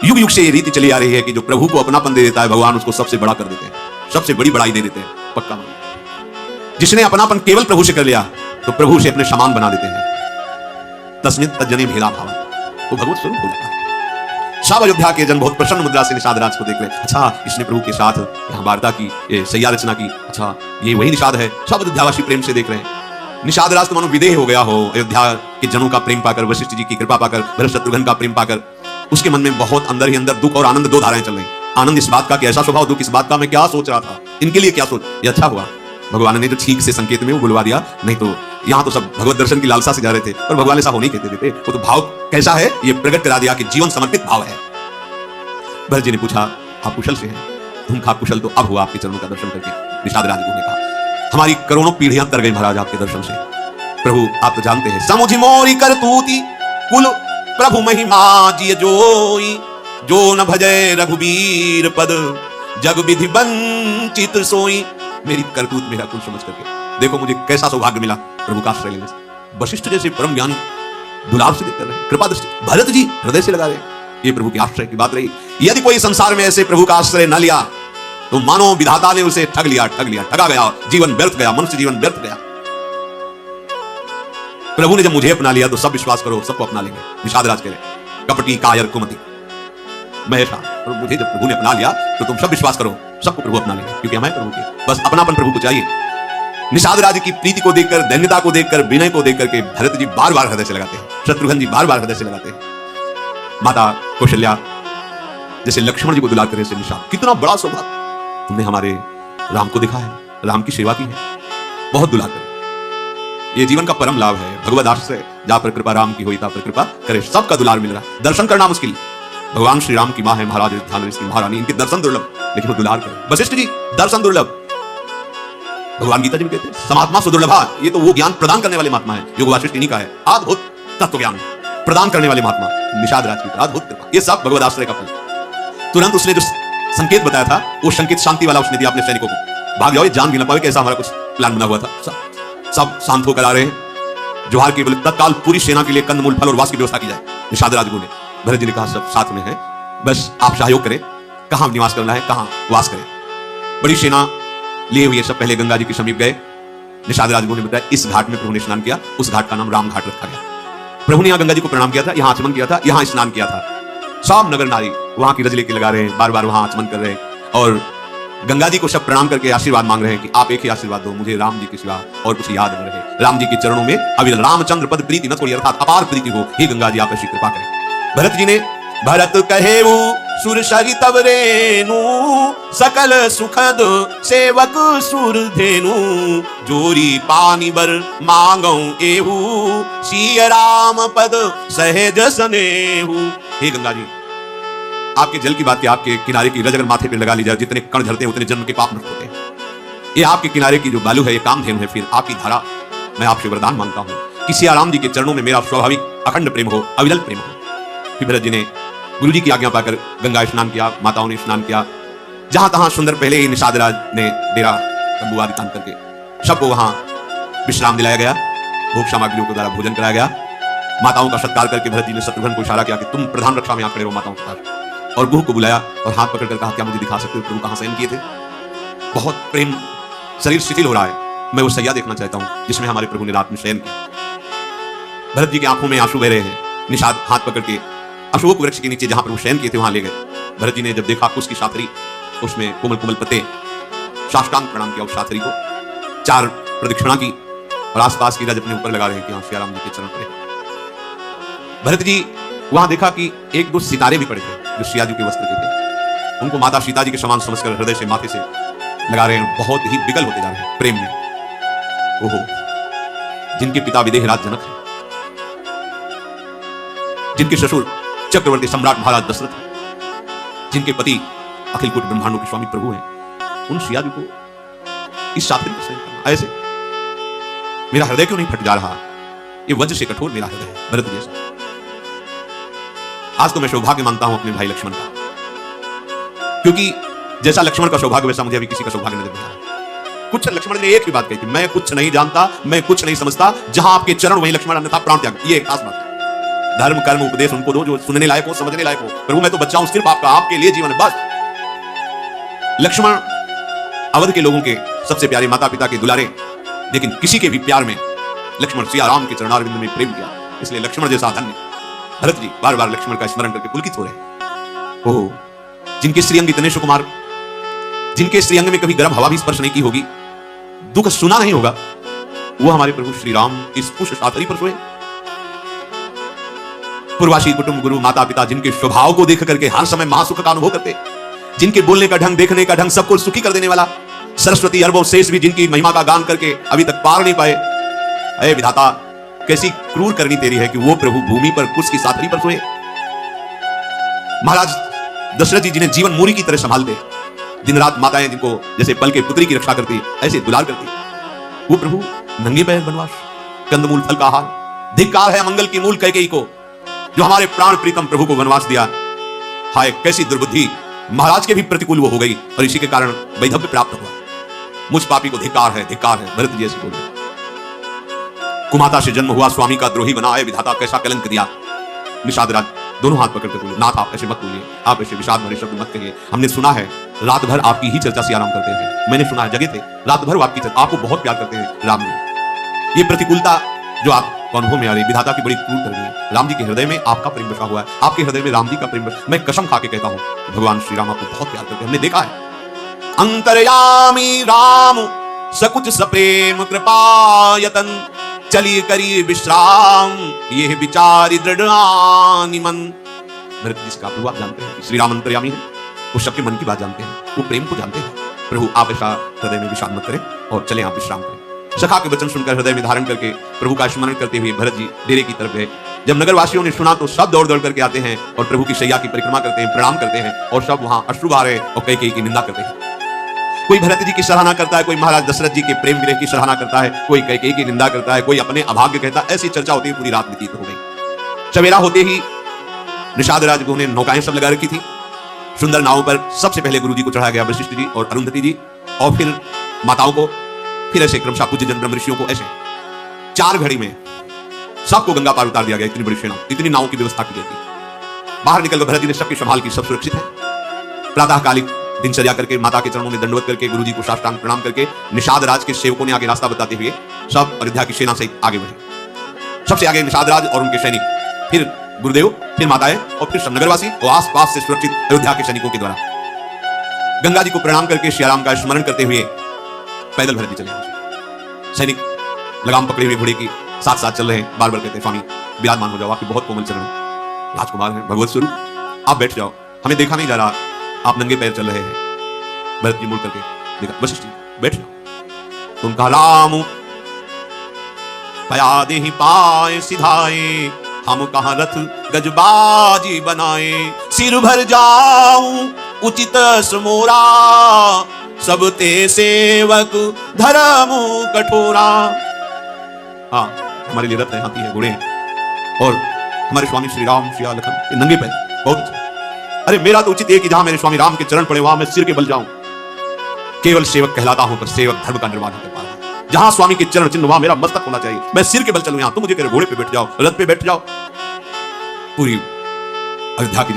युग युग से ये रीति चली आ रही है कि जो प्रभु को अपनापन दे देता है भगवान उसको सबसे बड़ा कर देते हैं, सबसे बड़ी बड़ाई दे देते हैं। पक्का मानो, जिसने अपनापन केवल प्रभु से कर लिया तो प्रभु से अपने समान बना देते हैं। तस्मिन् तज्जने भेदा भाव, तो भगवत स्वरूप हो जाता है। सब अयोध्या के जन बहुत प्रसन्न मुद्रा से निषाद राज को देख रहे। अच्छा, इसने प्रभु के साथ यहाँ वार्ता की, सैया रचना की, अच्छा ये वही निषाद है। सब अयोध्यावासी प्रेम से देख रहे हैं। निषाद राज तो मानो विदेह हो गया हो, अयोध्या के जनों का प्रेम पाकर, वशिष्ठ जी की कृपा पाकर, भरत शत्रुघ्न का प्रेम पाकर उसके मन में बहुत अंदर ही अंदर दुख और आनंद, दो धाराएं चल रही। आनंद इस बात का कि ऐसा स्वभाव, दुख इस बात का मैं क्या सोच रहा था, इनके लिए क्या सोच। ये अच्छा हुआ भगवान ने जो ठीक से संकेत में वो बुलवा दिया, नहीं तो यहाँ तो सब भगवत दर्शन की लालसा से जा रहे थे और भगवान ऐसा होने कहते देते। वो तो भाव कैसा है ये प्रकट करा दिया कि जीवन समर्पित भाव है। भरत जी ने पूछा आप कुशल से हैं? तुम खा कुशल तो अब हुआ आपके चरणों का दर्शन करके। निषाद राजगुरु ने कहा हमारी करोड़ों पीढ़ियां तर गई महाराज आपके दर्शन से। प्रभु आप तो जानते हैं, समुझ मोरी करतूती कुल प्रभु महिमा जिय जोई, जो न भजय रघुबीर पद जग विधि वंचित सोई। मेरी करतूत मेरा कुल समझ करके देखो मुझे कैसा सौभाग्य मिला प्रभु का आश्रय लेने से। वशिष्ठ जैसे परम ज्ञानी दुलार से कर रहे, कृपा दृष्टि, भरत जी हृदय से लगा रहे। ये प्रभु के आश्रय की बात रही। यदि कोई संसार में ऐसे प्रभु का आश्रय न लिया तो मानो विधाता ने उसे ठग लिया, ठगा गया, जीवन व्यर्थ गया, मनुष्य जीवन व्यर्थ गया। प्रभु ने जब मुझे अपना लिया तो सब विश्वास करो सबको अपना लेंगे। निषाद राज कह रहे कपटी कायर कुमति महेशा, और मुझे जब प्रभु ने अपना लिया तो तुम सब विश्वास करो सबको प्रभु अपना लेंगे, क्योंकि हमें प्रभु के बस अपनापन प्रभु को चाहिए। निषाद राज की प्रीति को देखकर, दैन्यता को देखकर, विनय को देखकर के भरत जी बार बार हृदय से लगाते हैं, शत्रुघ्न जी बार बार हृदय से लगाते हैं। माता कौशल्या जैसे लक्ष्मण जी को दुलार करे से निषाद, कितना बड़ा सौभाग्य तुमने हमारे राम को देखा है, राम की सेवा की है, बहुत दुलार करे। ये जीवन का परम लाभ है, भगवद आश्रय जा पर कृपा राम की होई ता पर कृपा करे। सबका दुलार मिल रहा, दर्शन करना मुश्किल। भगवान श्री राम की मां है महाराज ध्यान की महारानी, इनके दर्शन दुर्लभ, लेकिन वो दुलार करे। वशिष्ठ जी दर्शन दुर्लभ, भगवान गीता जी में कहते हैं समात्मा सुदुर्लभा। ये तो वो ज्ञान प्रदान करने वाले महात्मा है, योग वासिष्ठ इन्हीं का है। अद्भुत तत्व ज्ञान प्रदान करने वाले महात्मा निषाद राज की अद्भुत कृपा। ये सब भगवद आश्रय का फल। तुरंत उसने जो संकेत बताया था वो संकेत शांति वाला उसने दिया अपने सैनिकों को, भाग जाओ, जान भी ना पाए कैसा हमारा कुछ प्लान बना हुआ था। सब शांत होकर आ रहे हैं। जोहार की बोले तत्काल पूरी सेना के लिए कंदमूल फल और वास की व्यवस्था की जाए। निषाद राजगुरु ने, भरत जी ने कहा सब साथ में है, बस आप सहयोग करें, कहां निवास करना है, कहां वास करें। बड़ी सेना लिए हुए सब पहले गंगा जी के समीप गए निषाद राजगुरु ने बताया इस घाट में प्रभु ने स्नान किया, उस घाट का नाम राम घाट रखा गया। प्रभु ने यहाँ गंगा जी को प्रणाम किया था, यहाँ आचमन किया था, यहाँ स्नान किया था। सब नगर नारी वहां की रज लेके लगा रहे हैं, बार बार वहां आचमन कर रहे हैं और गंगा जी को सब प्रणाम करके आशीर्वाद मांग रहे हैं कि आप एक ही आशीर्वाद दो, मुझे राम जी के सिवा और कुछ याद न रहे। राम जी के चरणों में अविरल रामचंद्र पद प्रीति न छोड़ी, अर्थात अपार प्रीति हो। हे गंगा जी आप ऐसी कृपा करें। भरत जी ने भरत कहेऊ सुर सरित तब रेणु, सकल सुखद सेवक सुर धेनु, जोरी पानी बर मांगौ एहू, सिय राम पद सहज सनेहू। हे गंगा जी आपके जल की बात की, आपके किनारे की रज अगर माथे पे लगा ली जाए, जितने कण झरते हैं उतने जन्म के पाप नष्ट होते हैं। ये आपके किनारे की जो बालू है, ये कामधेनु है। फिर आपकी धारा मैं आपसे वरदान मांगता हूं कि सिया राम जी के चरणों में मेरा स्वाभाविक अखंड प्रेम हो, अविरल प्रेम हो। फिर भरत जी ने गुरु जी की आज्ञा पाकर गंगा स्नान किया, माताओं ने स्नान किया। जहां तहां सुंदर पहले ही निषाद राज ने डेरा तंबू आदि तान करके सबको वहां विश्राम दिलाया गया, भोग सामग्रियों के द्वारा भोजन कराया गया। माताओं का सत्कार करके भरत जी ने शत्रुघ्न को इशारा किया कि तुम प्रधान रक्षा में यहाँ खड़े हो माताओं के पास, और गुरु को बुलाया और हाथ पकड़कर कहा क्या मुझे दिखा सकते हो प्रभु कहां शयन किए थे? बहुत प्रेम, शरीर शिथिल हो रहा है, मैं वो सैया देखना चाहता हूं जिसमें हमारे प्रभु ने रात में शयन किया। भरत जी की आंखों में आंसू बह रहे हैं। निषाद हाथ पकड़ के अशोक वृक्ष के नीचे जहां प्रभु शयन किए थे वहां ले गए। भरत जी ने जब देखा उसकी साथरी, उसमें कोमल कोमल पत्ते, साष्टांग प्रणाम किया उस साथरी को, 4 प्रदक्षिणा की और आसपास की रज अपने ऊपर लगा रहे हैं कि सिया राम जी के चरण पड़े। भरत जी वहां देखा कि 1-2 सितारे भी पड़े थे जो सिया जी के वस्त्र के थे। उनको माता सीता जी के समान समझकर हृदय से माथे से लगा रहे हैं, बहुत ही विकल होते जा रहे हैं प्रेम में। ओहो, जिनके पिता विदेहराज जनक हैं, जिनके ससुर चक्रवर्ती सम्राट महाराज दशरथ हैं, जिनके पति अखिल कोटि ब्रह्मांडों के स्वामी प्रभु हैं, उन सिया जी को इस साथी को सहन करना, ऐसे मेरा हृदय क्यों नहीं फट जा रहा? ये वज्र से कठोर मेरा हृदय है भरत जैसा। आज तो मैं सौभाग्य मानता हूं अपने भाई लक्ष्मण का, क्योंकि जैसा लक्ष्मण का सौभाग्य वैसा मुझे अभी किसी का सौभाग्य नजर नहीं आया। कुछ लक्ष्मण ने एक ही बात कही थी, मैं कुछ नहीं जानता, मैं कुछ नहीं समझता, जहां आपके चरण वहीं लक्ष्मण अन्यथा प्राण त्याग। ये एक खास बात है। धर्म कर्म उपदेश उनको दो जो सुनने लायक हो, समझने लायक हो। प्रभु मैं तो बच्चा हूं, सिर्फ आपका, आपके लिए जीवन है बस। लक्ष्मण अवध के लोगों के सबसे प्यारे, माता पिता के दुलारे, लेकिन किसी के भी प्यार में लक्ष्मण सिया राम के चरणारविंद में प्रेम किया, इसलिए लक्ष्मण जैसा धन्य। भरत जी बार बार लक्ष्मण का स्मरण करके पुलकित हो रहे। ओह, जिनके श्रीअंग इतने सुकुमार, जिनके श्रीअंग में कभी गर्म हवा भी स्पर्श नहीं की होगी, दुख सुना नहीं होगा, वो हमारे प्रभु श्री राम इस पुष्प साथरी पर सोए। पूर्वासी कुटुंब, गुरु, माता पिता, जिनके स्वभाव को देख करके हर समय महासुख का अनुभव करते, जिनके बोलने का ढंग, देखने का ढंग सबको सुखी कर देने वाला, सरस्वती अरबों शेष भी जिनकी महिमा का गान करके अभी तक पार नहीं पाए। अरे विधाता, कैसी क्रूर करनी तेरी है कि वो प्रभु भूमि पर कुछ की साथरी पर सोए। महाराज दशरथ जी जिन्हें जीवन मूरी की तरह संभालते, दिन रात माताएं जिनको जैसे पल के पुत्री की रक्षा करती, ऐसे दुलार करती, वो प्रभु नंगे पैर वनवास, कंदमूल फल का आहार। धिक्कार है अमंगल की मूल कैकेयी को, जो हमारे प्राण प्रीतम प्रभु को वनवास दिया। हाय कैसी दुर्बुद्धि, महाराज के भी प्रतिकूल वो हो गई और इसी के कारण वैधव्य प्राप्त हुआ। मुझ पापी को धिक्कार है, धिक्कार है। भरत जी ऐसे बोले। कुमाता से जन्म हुआ स्वामी का द्रोही बना, विधाता कैसा कलंक दिया। निषाद राज दोनों हाथ पकड़ कर बोले, नाथ आप ऐसे मत बोलिए, आप ऐसे विषाद भरे शब्द मत कहिए। हमने सुना है रात भर आपकी ही चर्चा सियाराम करते हैं, मैंने सुना है, जगह थे रात भर आपकी चर्चा, आपको बहुत प्यार करते हैं राम जी। ये प्रतिकूलता जो आपको अनुभव में आ रही, विधाता की बड़ी क्रूर कर रही है। राम जी के हृदय में आपका प्रेम बसा हुआ है, आपके हृदय में राम जी का प्रेम। मैं कसम खा के कहता हूं, भगवान श्री राम आपको बहुत प्यार करते हैं, हमने देखा है। अंतर्यामी राम सकुच सप्रेम कृपायतन, चली करी विश्राम ये विचारी दृढ़ानि मन। भरत जी का प्रभु आप जानते हैं, श्री राम अंतर्यामी है, वो सबके मन की बात जानते हैं, वो प्रेम को जानते हैं। प्रभु आप ऐसा हृदय में विषाद मत करें और चले आप विश्राम करें। सखा के वचन सुनकर हृदय में धारण करके प्रभु का स्मरण करते हुए भरत जी डेरे की तरफ गए। जब नगरवासियों ने सुना तो सब दौड़ दौड़ करके आते हैं और प्रभु की शैया की परिक्रमा करते हैं, प्रणाम करते हैं और सब वहां अश्रु बहा रहे और कैकेयी की निंदा करते हैं। कोई भरत जी की सराहना करता है, कोई महाराज दशरथ जी के प्रेम विरह की सराहना करता है, कोई कैकेयी की निंदा करता है, कोई अपने अभाग्य कहता है। ऐसी चर्चा होती है, पूरी रात व्यतीत हो गई। सवेरा होते ही निषाद राज ने नौकाएं सब लगा रखी थी। सुंदर नावों पर सबसे पहले गुरु जी को चढ़ाया गया, वशिष्ठ जी और अरुंधति जी, और फिर माताओं को, फिर ऐसे क्रमशः पूज्य जन ब्रह्म ऋषियों को। ऐसे 4 घड़ी में सबको गंगा पार उतार दिया गया। इतनी बड़ी सेना, इतनी नावों की व्यवस्था की गई थी। बाहर निकलकर भरत जी ने सबकी संभाल की, सब सुरक्षित है। प्रातःकालिक दिनचर्या करके, माता के चरणों में दंडवत करके, गुरुजी को साष्टांग प्रणाम करके, निषाद राज के सेवकों ने आगे रास्ता बताते हुए सब अयोध्या की सेना सहित आगे बढ़े। सबसे आगे निषाद राज और उनके सैनिक, फिर गुरुदेव, फिर माताएं और फिर सब नगरवासी और आसपास से सुरक्षित अयोध्या के सैनिकों के द्वारा गंगा जी को प्रणाम करके सियाराम का स्मरण करते हुए पैदल भरत जी चले। सैनिक लगाम पकड़े हुए घोड़े की साथ साथ चल रहे हैं, बार बार कहते हैं स्वामी विराजमान हो जाओ, आपके बहुत कोमल चरण, राजकुमार हैं, भगवत स्वरूप, आप बैठ जाओ, हमें देखा नहीं जा रहा, आप नंगे पैर चल रहे हैं। भरत जी मुड़ करके देखा, वशिष्ठ जी बैठ जाओ। तुम कहा राम पया दे ही पाए सिधाए, हम कहां रथ गजबाजी बनाए, सिर भर जाऊं उचित समोरा, सब ते सेवक धर्म कठोरा। हाँ, हमारे लिए रथ है, हाथी है, घोड़े हैं, और हमारे स्वामी श्री राम सिया लखन नंगे पैर, बहुत अच्छा। अरे मेरा तो उचित है कि जहां मेरे स्वामी राम के चरण पड़े वहां मैं सिर के बल जाऊं। केवल सेवक कहलाता हूं पर सेवक धर्म का निर्वाह नहीं कर पा रहा। जहां स्वामी के चरण चिन्ह वहां मेरा मस्तक होना चाहिए, मैं सिर के बल चलूं। यहां तुम मुझे कह रहे घोड़े पे बैठ जाओ, रथ पे बैठ जाओ। पूरी अयोध्या की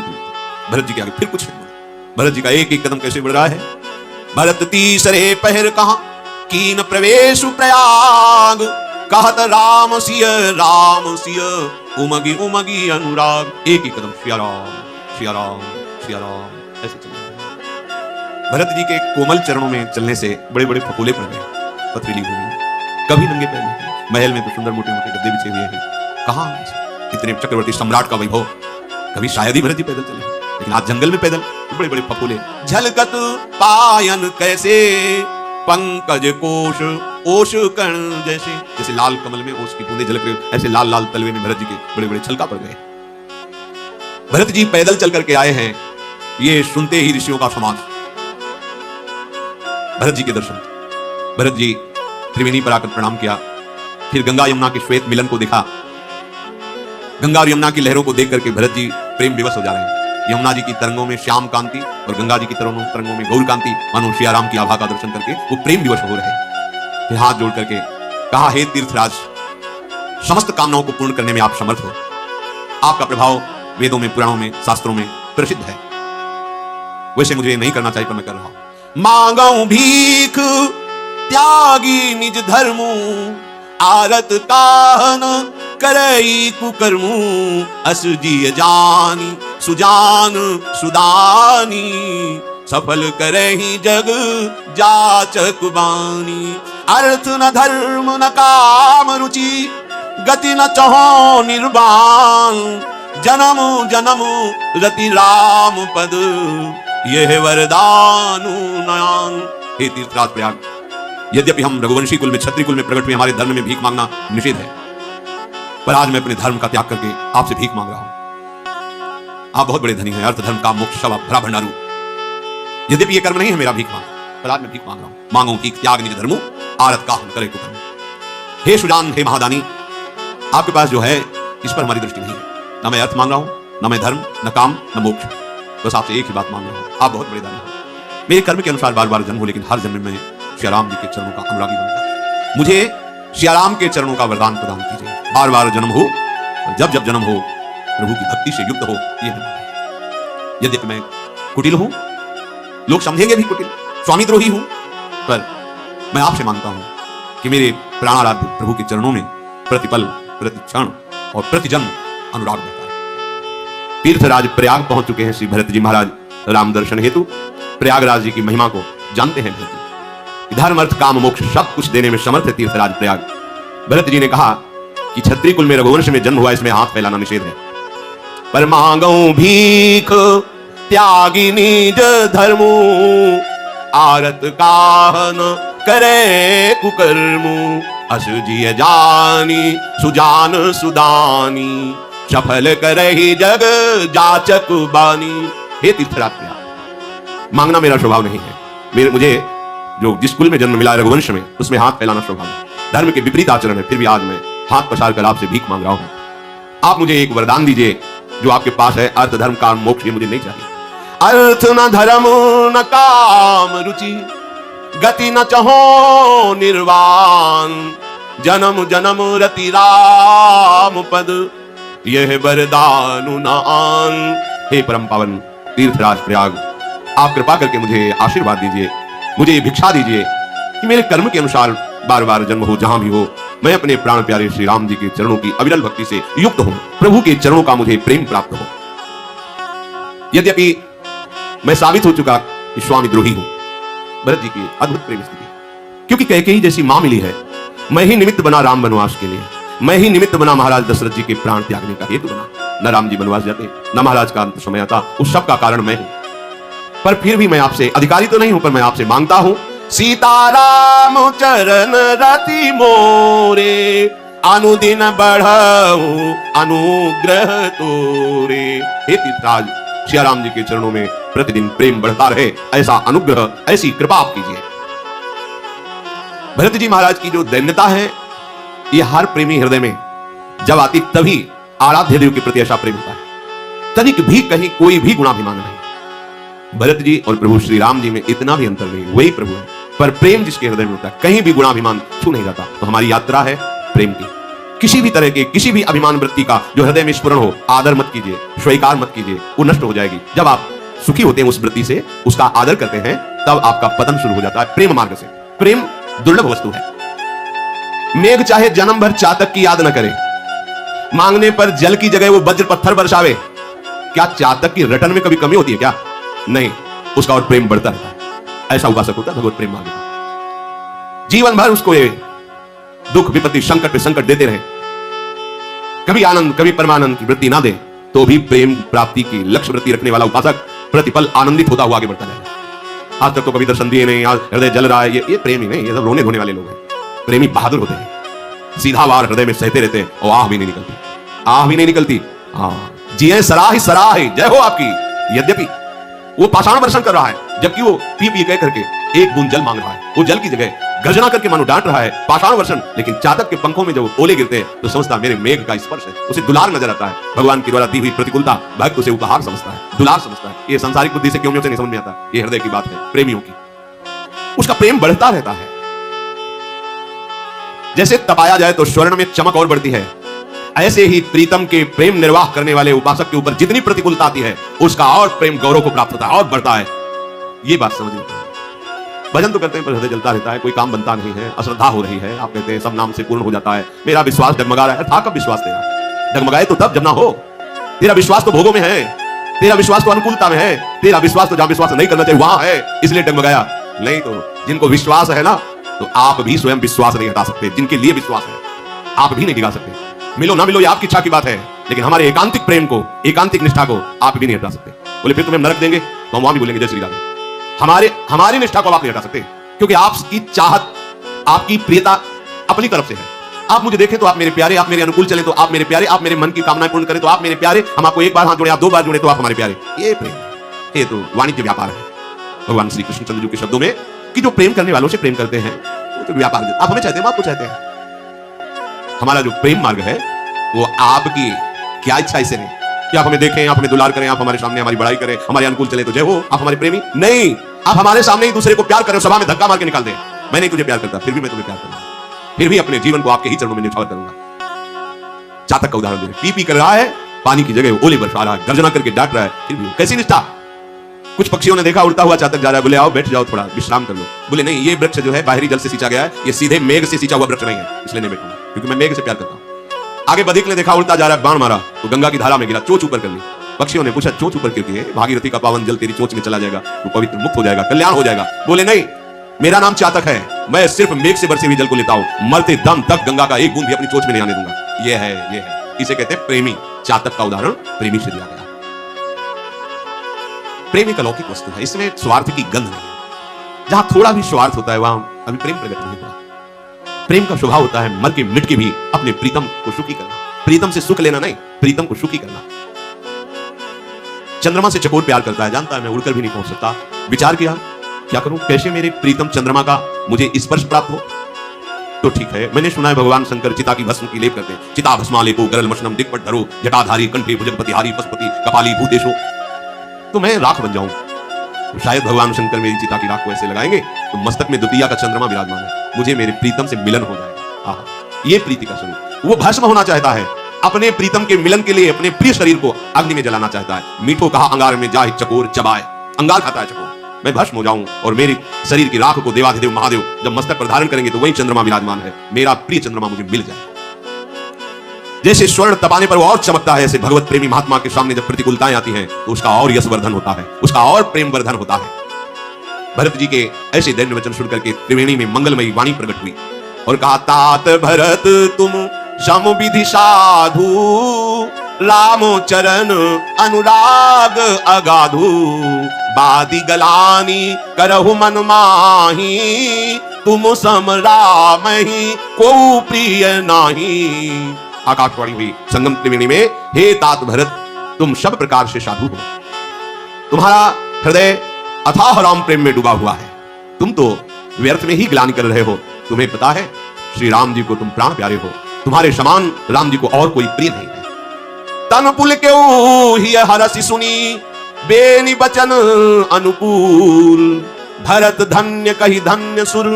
भरत जी के आगे फिर कुछ नहीं। भरत जी का एक एक कदम कैसे बढ़ रहा है। भरत तीसरे पहर कहां कीन प्रवेश प्रयाग, कहत राम सिय उमगी उमगी अनुराग। एक ही कदम सिया राम सिया राम सिया राम ऐसे चल रहा है। भरत जी के कोमल चरणों में चलने से बड़े बड़े फफूले पड़ गए, पथरीली भूमि, कभी नंगे पैर नहीं। महल में तो सुंदर मोटे मोटे गद्दे बिछे हुए हैं, कहां इतने चक्रवर्ती सम्राट का वैभव। कभी शायद ही भरत जी पैदल चले, लेकिन आज जंगल में पैदल बड़े बड़े फफूले। झलकत पायन कैसे पंकज कोश ओश कर्ण जैसे, जैसे लाल कमल में ओश की बूंदें झलक रही, ऐसे लाल लाल तलवे में भरत जी के बड़े बड़े छलका पड़ गए। भरत जी पैदल चल करके आए हैं, ये सुनते ही ऋषियों का समाज भरत जी के दर्शन। भरत जी त्रिवेणी पर आकर प्रणाम किया, फिर गंगा यमुना के श्वेत मिलन को देखा। गंगा और यमुना की लहरों को देख करके भरत जी प्रेम विवश हो जा रहे हैं। यमुना जी की तरंगों में श्याम कांति और गंगा जी की तरंगों में गौर कांति, मानो सियाराम की आभा का दर्शन करके वो प्रेम विवश हो रहे। फिर हाथ जोड़ करके कहा, हे तीर्थराज, समस्त कामनाओं को पूर्ण करने में आप समर्थ हो। आपका प्रभाव वेदों में, पुराणों में, शास्त्रों में प्रसिद्ध है। वैसे मुझे नहीं करना चाहिए पर मैं कर रहा हूं। मांगू भीख त्यागी निज धर्मू, आरत काहन करई कुकर्मू, अस जिय जानी सुजान सुदानी, सफल करही जग जाचक बानी। अर्थ न धर्म न काम रुचि, गति न चहो निर्वाण, जन्म जन्म रति राम पद, यह वरदानु नयान। हे तीर्थराज प्रयाग, यद्यपि हम रघुवंशी कुल में, क्षत्रिय कुल में प्रकट हुए, हमारे धर्म में भीख मांगना निषेध है, पर आज मैं अपने धर्म का त्याग करके आपसे भीख मांग रहा हूं। आप बहुत बड़े धनी हैं, अर्थ धर्म काम मोक्ष सब भरा भंडारू। यद्यपि ये कर्म नहीं है मेरा भीख मांग, पर आज मैं भीख मांग रहा हूं। मांगो भीख त्याग निज धर्मो, आरत काहन करे कुकर्म। हे सुजान, हे महादानी, आपके पास जो है इस पर हमारी दृष्टि नहीं है। न मैं अर्थ मांग रहा हूं, न मैं धर्म, न काम, न मोक्ष, बस आपसे एक ही बात मांग रहा हूं। आप बहुत बड़े दानी हैं। मेरे कर्म के अनुसार बार बार जन्म हो, लेकिन हर जन्म में सियाराम जी के चरणों का अनुरागी बनकर मुझे सियाराम के चरणों का वरदान प्रदान कीजिए। बार बार जन्म हो, जब जब जन्म हो प्रभु की भक्ति से युक्त हो, ये है। यद्यपि मैं कुटिल हूं, लोग समझेंगे भी कुटिल, स्वामीद्रोही हूं, पर मैं आपसे मांगता हूं कि मेरे प्राणाराध्य प्रभु के चरणों में प्रतिपल, प्रति क्षण और प्रति जन्म अनुराग रहता है। तीर्थराज प्रयाग पहुंच चुके हैं श्री भरत जी महाराज राम दर्शन हेतु। प्रयागराज जी की महिमा को जानते हैं भरत जी। धर्म अर्थ काम मोक्ष सब कुछ देने में समर्थ है तीर्थराज प्रयाग। भरत जी ने कहा कि क्षत्रिय कुल में रघुवंश में जन्म हुआ, इसमें हाथ फैलाना निषेध है, पर मांगो भीख त्यागी निज धर्मो, आरत काहन करे कुकर्मो, अस जिय जानी सुजान सुदानी, सफल करहि जग जाचक बानी। हे तीर्थराज प्रयाग, मांगना मेरा स्वभाव नहीं है। मुझे जो जिस कुल में जन्म मिला रघुवंश में, उसमें हाथ फैलाना स्वभाव है, धर्म के विपरीत आचरण है। फिर भी आज मैं हाथ पसार कर आपसे भीख मांग रहा हूं। आप मुझे एक वरदान दीजिए जो आपके पास है। अर्थ धर्म काम मोक्ष ये मुझे नहीं चाहिए। अर्थ न धर्म न काम रुचि, गति न चहो निर्वाण, जन्म जन्म रति राम पद, यह वरदानु नान। हे परम पावन तीर्थराज प्रयाग, आप कृपा करके मुझे आशीर्वाद दीजिए, मुझे ये भिक्षा दीजिए कि मेरे कर्म के अनुसार बार बार जन्म हो, जहां भी हो, मैं अपने प्राण प्यारे श्री राम जी के चरणों की अविरल भक्ति से युक्त हूं, प्रभु के चरणों का मुझे प्रेम प्राप्त हो। यद्यपि मैं साबित हो चुका कि स्वामी द्रोही हूं, भरत जी की अद्भुत प्रेम स्थिति, क्योंकि कैकेयी जैसी मां मिली है, मैं ही निमित्त बना राम वनवास के लिए, मैं ही निमित्त बना महाराज दशरथ जी के प्राण त्यागने का हेतु बना। न राम जी वनवास जाते, न महाराज का अंत समय आता, उस सब का कारण मैं हूं। पर फिर भी मैं आपसे, अधिकारी तो नहीं हूं, पर मैं आपसे मांगता हूं, सीताराम चरण रति मोरे, अनुदिन बढ़ाऊं अनुग्रह तोरे। हे तीर्थराज, श्री राम जी के चरणों में प्रतिदिन प्रेम बढ़ता रहे, ऐसा अनुग्रह, ऐसी कृपा आप कीजिए। भरत जी महाराज की जो दैन्यता है, ये हर प्रेमी हृदय में जब आती, तभी आराध्य देव के प्रति ऐसा प्रेम होता है। तनिक भी कहीं कोई भी गुणाभिमान नहीं। भरत जी और प्रभु श्री राम जी में इतना भी अंतर नहीं, वही प्रभु है, पर प्रेम जिसके हृदय में होता है, कहीं भी गुणाभिमान छू नहीं जाता। तो हमारी यात्रा है प्रेम की। किसी भी तरह के, किसी भी अभिमान वृत्ति का जो हृदय में स्फुरण हो, आदर मत कीजिए, स्वीकार मत कीजिए, वो नष्ट हो जाएगी। जब आप सुखी होते हैं उस वृत्ति से, उसका आदर करते हैं, तब आपका पतन शुरू हो जाता है प्रेम मार्ग से। प्रेम दुर्लभ वस्तु है। मेघ चाहे जन्म भर चातक की याद न करे, मांगने पर जल की जगह वो वज्र पत्थर बरसावे, क्या चातक की रटन में कभी कमी होती है क्या? नहीं, उसका और प्रेम बढ़ता रहता है। ऐसा उपासक होता है भगवत प्रेम मार्ग का। जीवन भर उसको ये दुख विपत्ति संकट पे संकट देते रहे, कभी आनंद कभी परमानंद की वृत्ति ना दे, तो भी प्रेम प्राप्ति की लक्ष्य वृत्ति रखने वाला उपासक प्रतिपल आनंदित होता हुआ आगे बढ़ता जाएगा। आज तक तो कभी दर्शन दिए नहीं, आज हृदय जल रहा है, ये प्रेम ही नहीं, ये सब रोने धोने वाले लोग हैं। प्रेमी बहादुर होते हैं, सीधा वार हृदय में सहते रहते हैं और आह भी नहीं निकलती, आह भी नहीं निकलती। जिए सराही सराही, जय हो आपकी। यद्यपि वो पाषाण वर्षण कर रहा है, जबकि वो पी पी कह करके एक बूंद जल मांग रहा है, वो जल की जगह गर्जना करके मानो डांट रहा है, पाषाण वर्षण। लेकिन चातक के पंखों में जब ओले गिरते हैं तो समझता मेरे मेघ का स्पर्श है, उसे दुलार नजर आता है। भगवान की द्वारा दी हुई प्रतिकूलता भक्त उसे उपहार समझता है, दुलार समझता है। ये संसारिक बुद्धि से क्यों नहीं समझ में आता, ये हृदय की बात है प्रेमियों की। उसका प्रेम बढ़ता रहता है। जैसे तपाया जाए तो स्वर्ण में चमक और बढ़ती है, ऐसे ही प्रीतम के प्रेम निर्वाह करने वाले उपासक के ऊपर जितनी प्रतिकूलता आती है, उसका और प्रेम गौरव को प्राप्त होता है और बढ़ता है। ये बात समझ लेते हैं। भजन तो करते हैं पर हृदय जलता रहता है, कोई काम बनता नहीं है, अश्रद्धा हो रही है। आप कहते हैं सब नाम से पूर्ण हो जाता है, मेरा विश्वास डगमगा रहा है। था कब विश्वास तेरा? डगमगाए तो तब जब ना हो। तेरा विश्वास तो भोगों में है, तेरा विश्वास तो अनुकूलता में है, तेरा विश्वास तो जहां विश्वास नहीं करना चाहिए वहां है, इसलिए डगमगाया। नहीं तो जिनको विश्वास है ना, तो आप भी स्वयं विश्वास नहीं हटा सकते। जिनके लिए विश्वास है, आप भी नहीं दिखा सकते। मिलो ना मिलो ये आपकी इच्छा की बात है, लेकिन हमारे एकांतिक प्रेम को, एकांतिक निष्ठा को आप भी नहीं हटा सकते। बोले फिर तुम्हें नरक देंगे, तो हम वहां भी बोलेंगे जय श्री राधे। हमारी निष्ठा को आप नहीं हटा सकते, क्योंकि आपकी चाहत, आपकी प्रियता अपनी तरफ से है। आप मुझे देखें तो आप मेरे प्यारे, आप मेरे अनुकूल चले तो आप मेरे प्यारे, आप मेरे मन की कामनाएं पूर्ण करें तो आप मेरे प्यारे, हम आपको एक बार हाथ जोड़े, आप दो बार जोड़े तो आप हमारे प्यारे। ये प्रेम, ये तो वाणिज्य व्यापार है। भगवान श्री कृष्ण चंद्र जी के शब्दों में कि जो प्रेम करने वालों से प्रेम करते हैं वो तो व्यापार। आप हमें चाहते हैं, आपको चाहते हैं। हमारा जो प्रेम मार्ग है वो आपकी क्या इच्छा इससे नहीं कि आप हमें देखें, आप हमें दुलार करें, आप हमारे सामने हमारी बड़ाई करें, हमारे अनुकूल चले तो जय हो, आप हमारे प्रेमी नहीं। आप हमारे सामने ही दूसरे को प्यार करें, सभा में धक्का मार के निकाल दें, मैं नहीं तुझे प्यार करता, फिर भी मैं तुम्हें प्यार करूंगा, फिर भी अपने जीवन को आपके ही चरणों में न्यौछावर करूंगा। चातक का उदाहरण दे, पी पी कर रहा है, पानी की जगह ओले बरसा रहा है, गर्जना करके डांट रहा है, फिर भी कैसी निष्ठा। कुछ पक्षियों ने देखा उड़ता हुआ चातक जा रहा है, बोले आओ बैठ जाओ थोड़ा विश्राम कर लो। बोले नहीं, ये वृक्ष जो है बाहरी जल से सींचा गया है, ये सीधे मेघ से सींचा हुआ वृक्ष नहीं है, इसलिए नहीं बैठूंगा, क्योंकि मैं मेघ से प्यार करता हूं। आगे बधिक ने देखा उड़ता जा रहा है, बाण मारा तो गंगा की धारा में गिरा, चोंच ऊपर कर ली। पक्षियों ने पूछा चोंच ऊपर क्यों की है? भागीरथी का पावन जल तेरी चोंच में चला जाएगा, तो पवित्र मुक्त हो जाएगा, कल्याण हो जाएगा। बोले नहीं, मेरा नाम चातक है, मैं सिर्फ मेघ से बरसे हुए जल को लेता हूं, मरते दम तक गंगा का एक बूंद भी अपनी चोंच में नहीं आने दूंगा। ये है इसे कहते हैं प्रेमी। चातक का उदाहरण प्रेमी से दिया गया। प्रेम एक अलौकिक वस्तु है, इसमें स्वार्थ की गंध नहीं है। जहां थोड़ा भी स्वार्थ होता है वहां अभी प्रेम प्रकट नहीं हुआ। प्रेम का स्वभाव होता है मर के मिट के भी अपने प्रीतम को सुखी करना, प्रीतम से सुख लेना नहीं, प्रीतम को सुखी करना। चंद्रमा से चकोर प्यार करता है, जानता है मैं उड़कर भी नहीं पहुंच सकता, विचार किया क्या करूं, कैसे मेरे प्रीतम चंद्रमा का मुझे स्पर्श प्राप्त हो। तो ठीक है, मैंने सुना है भगवान शंकर चिता की भस्म की लेप करते हैं, चिता भस्मालेपो गरल मशनम दिग्पट धरो जटाधारी कंठे भुजगपतिहारी पशुपति कपाली भूतेशो। तो मैं राख बन जाऊं, तो शायद भगवान शंकर मेरी चिता की राख को ऐसे लगाएंगे तो मस्तक में द्वितीया का चंद्रमा विराजमान है, मुझे मेरे प्रीतम से मिलन हो जाएगा। ये प्रीति का स्वरूप। वो भस्म होना चाहता है, अपने प्रीतम के मिलन के लिए अपने प्रिय शरीर को अग्नि में जलाना चाहता है। मीठो कहा अंगार में जाए चकोर चबाए, अंगार खाता है चको, मैं भस्म हो जाऊं और मेरे शरीर की राख को देवाधिदेव महादेव जब मस्तक पर धारण करेंगे तो वही चंद्रमा विराजमान है, मेरा प्रिय चंद्रमा मुझे मिल जाए। जैसे स्वर्ण तपाने पर वो और चमकता है, ऐसे भगवत प्रेमी महात्मा के सामने जब प्रतिकूलताएं आती हैं तो उसका और यशवर्धन होता है, उसका और प्रेम वर्धन होता है। भरत जी के ऐसे दैन्य वचन सुनकर के त्रिवेणी में मंगलमयी वाणी प्रकट हुई और कहा, तात भरत तुम सम विधि साधु, राम चरण अनुराग अगाधु, बादी गलानी करहु मन माही, तुम सम राम ही को प्रिय नाही। आकाशवाणी हुई संगम त्रिवेणी में, हे तात भरत तुम सब प्रकार से साधु हो, तुम्हारा हृदय अथाह राम प्रेम में डूबा हुआ है, तुम तो व्यर्थ में ही ग्लानि कर रहे हो। तुम्हें पता है श्री राम जी को तुम प्राण प्यारे हो, तुम्हारे समान राम जी को और कोई प्रिय नहीं है। तन पुल क्यों ही हरसि सुनी, बेनि बचन अनुकूल, भरत धन्य कही धन्य सुर,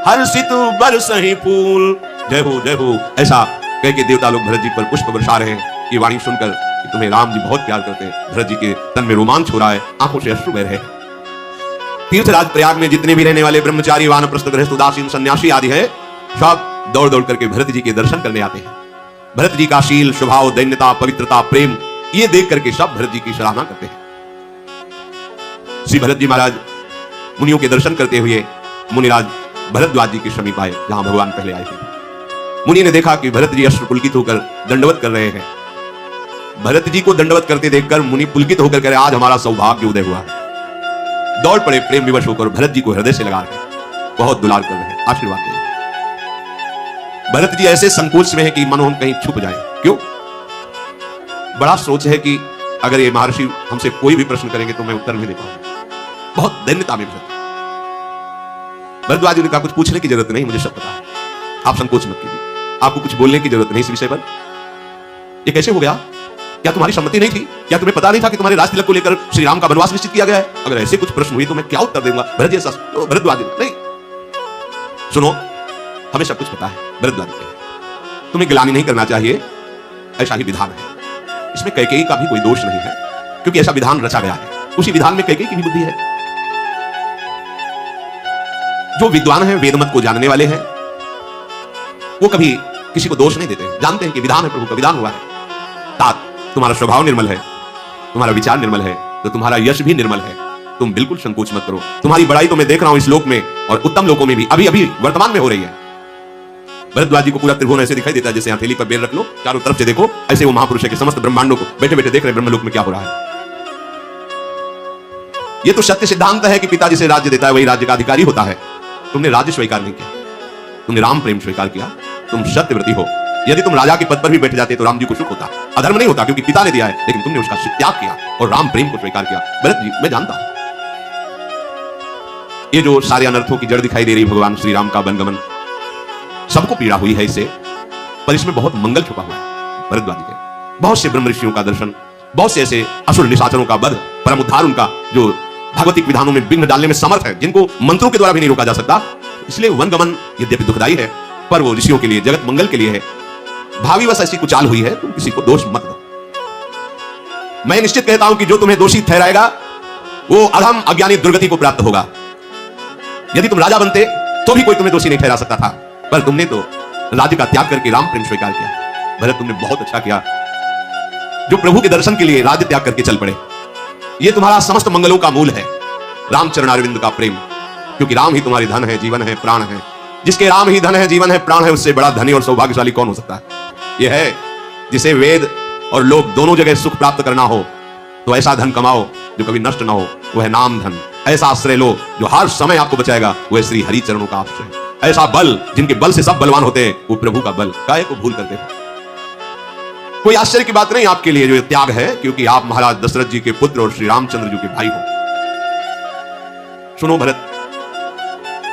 हर्षित बरसहि फूल। जय हो ऐसा कह के देवता लोग भरत जी पर पुष्प बरसा रहे हैं। ये वाणी सुनकर कि तुम्हें राम जी बहुत प्यार करते हैं, भरत जी के तन में रोमांच हो रहा है, आंखों से अश्रु बह रहे हैं। तीर्थराज प्रयाग में जितने भी रहने वाले ब्रह्मचारी, वानप्रस्थ, गृहस्थ, उदासीन, सन्यासी आदि है, सब दौड़ दौड़ करके भरत जी के दर्शन करने आते हैं। भरत जी का शील, स्वभाव, दैन्यता, पवित्रता, प्रेम, ये देख करके सब भरत जी की सराहना करते हैं। श्री भरत जी महाराज मुनियों के दर्शन करते हुए मुनिराज भरद्वाज जी के समीप आए, जहां भगवान पहले आए थे। मुनि ने देखा कि भरत जी अश्रुपुलकित होकर दंडवत कर रहे हैं। भरत जी को दंडवत करते देखकर मुनि पुलकित होकर कह रहे, आज हमारा सौभाग्य उदय हुआ है। दौड़ पड़े प्रेम विवश होकर भरत जी को हृदय से लगा रहे, बहुत दुलार कर रहे हैं, आशीर्वाद दे रहे हैं। भरत जी ऐसे संकोच में है कि मनो हम कहीं छुप जाए। क्यों? बड़ा सोच है कि अगर ये महर्षि हमसे कोई भी प्रश्न करेंगे तो मैं उत्तर नहीं दे पाऊंगा। बहुत दैन्यता में भरद्वाज जी ने कहा, कुछ पूछने की जरूरत नहीं, मुझे सब पता है, आप संकोच मत कीजिए, आपको कुछ बोलने की जरूरत नहीं इस विषय पर। ये कैसे हो गया? क्या तुम्हारी सम्मति नहीं थी? क्या तुम्हें पता नहीं था कि तुम्हारे राज तिलक को लेकर श्री राम का वनवास निश्चित किया गया है? अगर ऐसे कुछ प्रश्न हुए तो मैं क्या उत्तर दूंगा? भरत जी ऐसा भरद्वाज नहीं, सुनो हमें सब कुछ पता है। भरद्वाज तुम्हें गिलानी नहीं करना चाहिए, ऐसा ही विधान है। इसमें कैकेयी का भी कोई दोष नहीं है, क्योंकि ऐसा विधान रचा गया है। उसी विधान में कैकेयी की भी बुद्धि है। जो विद्वान है, वेदमत को जानने वाले हैं, वो कभी किसी को दोष नहीं देते, जानते हैं कि विधान है, प्रभु का विधान हुआ है। तात तुम्हारा स्वभाव निर्मल है, तुम्हारा विचार निर्मल है, तो तुम्हारा यश भी निर्मल है। तुम बिल्कुल संकोच मत करो। तुम्हारी बड़ाई तो मैं देख रहा हूं इस लोक में और उत्तम लोकों में भी अभी अभी वर्तमान में हो रही है। भरद्वाज जी को पूरा त्रिभुवन ऐसे दिखाई देता है जैसे हथेली पर बेल रख लो, चारों तरफ से देखो, ऐसे वो महापुरुष है कि समस्त ब्रह्मांडों को बैठे बैठे देख रहे ब्रह्मलोक में क्या हो रहा है। ये तो सत्य सिद्धांत है कि पिता जिसे राज्य देता है वही राज्य का अधिकारी होता है। तुमने राज्य स्वीकार नहीं किया, तुमने राम प्रेम स्वीकार किया, तुम सत्यव्रती हो। यदि तुम राजा के पद पर भी बैठ जाते तो राम जी को सुख होता, अधर्म नहीं होता, क्योंकि पिता ने दिया है, लेकिन तुमने उसका त्याग किया और राम प्रेम को स्वीकार किया। भरत जी मैं जानता हूं ये जो सारे अनर्थों की जड़ दिखाई दे रही भगवान श्री राम का वनगमन, सबको पीड़ा हुई है इससे, पर इसमें बहुत मंगल छुपा हुआ है। भरद्वाज जी के बहुत से ब्रह्म ऋषियों का दर्शन, बहुत से ऐसे असुर निशाचरों का वध, परम उद्धार उनका, जो भगवतिक विधानों में विघ्न डालने में समर्थ है, जिनको मंत्रों के द्वारा भी नहीं रोका जा सकता। इसलिए वनगमन यद्यपि दुखदायी है, पर वो ऋषियों के लिए, जगत मंगल के लिए है। भावी बस ऐसी कुचाल हुई है, तुम किसी को दोष मत दो। मैं निश्चित कहता हूं कि जो तुम्हें दोषी ठहराएगा वो अधम अज्ञानी दुर्गति को प्राप्त होगा। यदि तुम राजा बनते तो भी कोई तुम्हें दोषी नहीं ठहरा सकता था, पर तुमने तो राज्य का त्याग करके राम प्रेम स्वीकार किया। भरत तुमने बहुत अच्छा किया, जो प्रभु के दर्शन के लिए राज्य त्याग करके चल पड़े। ये तुम्हारा समस्त मंगलों का मूल है, राम चरणारविंद का प्रेम, क्योंकि राम ही तुम्हारी धन है, जीवन है, प्राण है। जिसके राम ही धन है, जीवन है, प्राण है, उससे बड़ा धनी और सौभाग्यशाली कौन हो सकता है? यह है जिसे वेद और लोक दोनों जगह सुख प्राप्त करना हो तो ऐसा धन कमाओ जो कभी नष्ट ना हो, वह है नाम धन। ऐसा आश्रय लो जो हर समय आपको बचाएगा, वह श्री हरि चरणों का आश्रय। ऐसा बल जिनके बल से सब बलवान होते हैं, वो प्रभु का बल, काहे को भूल करते हैं। कोई आश्चर्य की बात नहीं आपके लिए जो त्याग है, क्योंकि आप महाराज दशरथ जी के पुत्र और श्री रामचंद्र जी के भाई हो। सुनो भरत,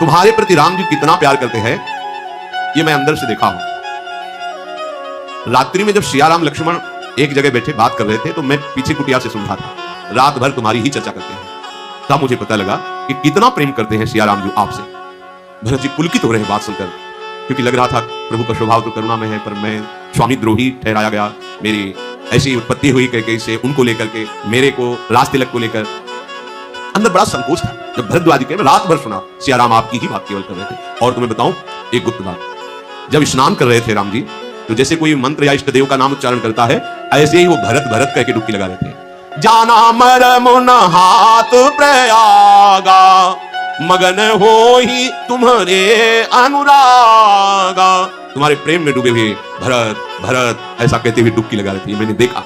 तुम्हारे प्रति राम जी कितना प्यार करते हैं ये मैं अंदर से देखा हूं। रात्रि में जब सिया राम लक्ष्मण एक जगह बैठे बात कर रहे थे तो मैं पीछे कुटिया से सुन रहा था, रात भर तुम्हारी ही चर्चा करते हैं। तब मुझे पता लगा कि कितना प्रेम करते हैं सिया राम जी आपसे। भरत जी पुलकित हो रहे हैं बात सुनकर, क्योंकि लग रहा था प्रभु का स्वभाव तो करुणा में है, पर मैं स्वामी द्रोही ठहराया गया। मेरी ऐसी उत्पत्ति हुई कैकेयी से, उनको लेकर के, मेरे को राज तिलक को लेकर। अंदर बड़ा संकोच था। जब भरद्वाज के रात भर सुना सियाराम आपकी ही बात केवल कर रहे थे। और तुम्हें बताऊं एक गुप्त बात, जब स्नान कर रहे थे राम जी, तो जैसे कोई मंत्र या इष्ट देव का नाम उच्चारण करता है, ऐसे ही वो भरत भरत कह के डुबकी लगा रहे थे। जाना मरम न हाथ प्रयागा, मगन हो ही तुम्हारे अनुरागा। तुम्हारे प्रेम में डूबे हुए भरत भरत ऐसा कहते हुए डुबकी लगा रहे थे। मैंने देखा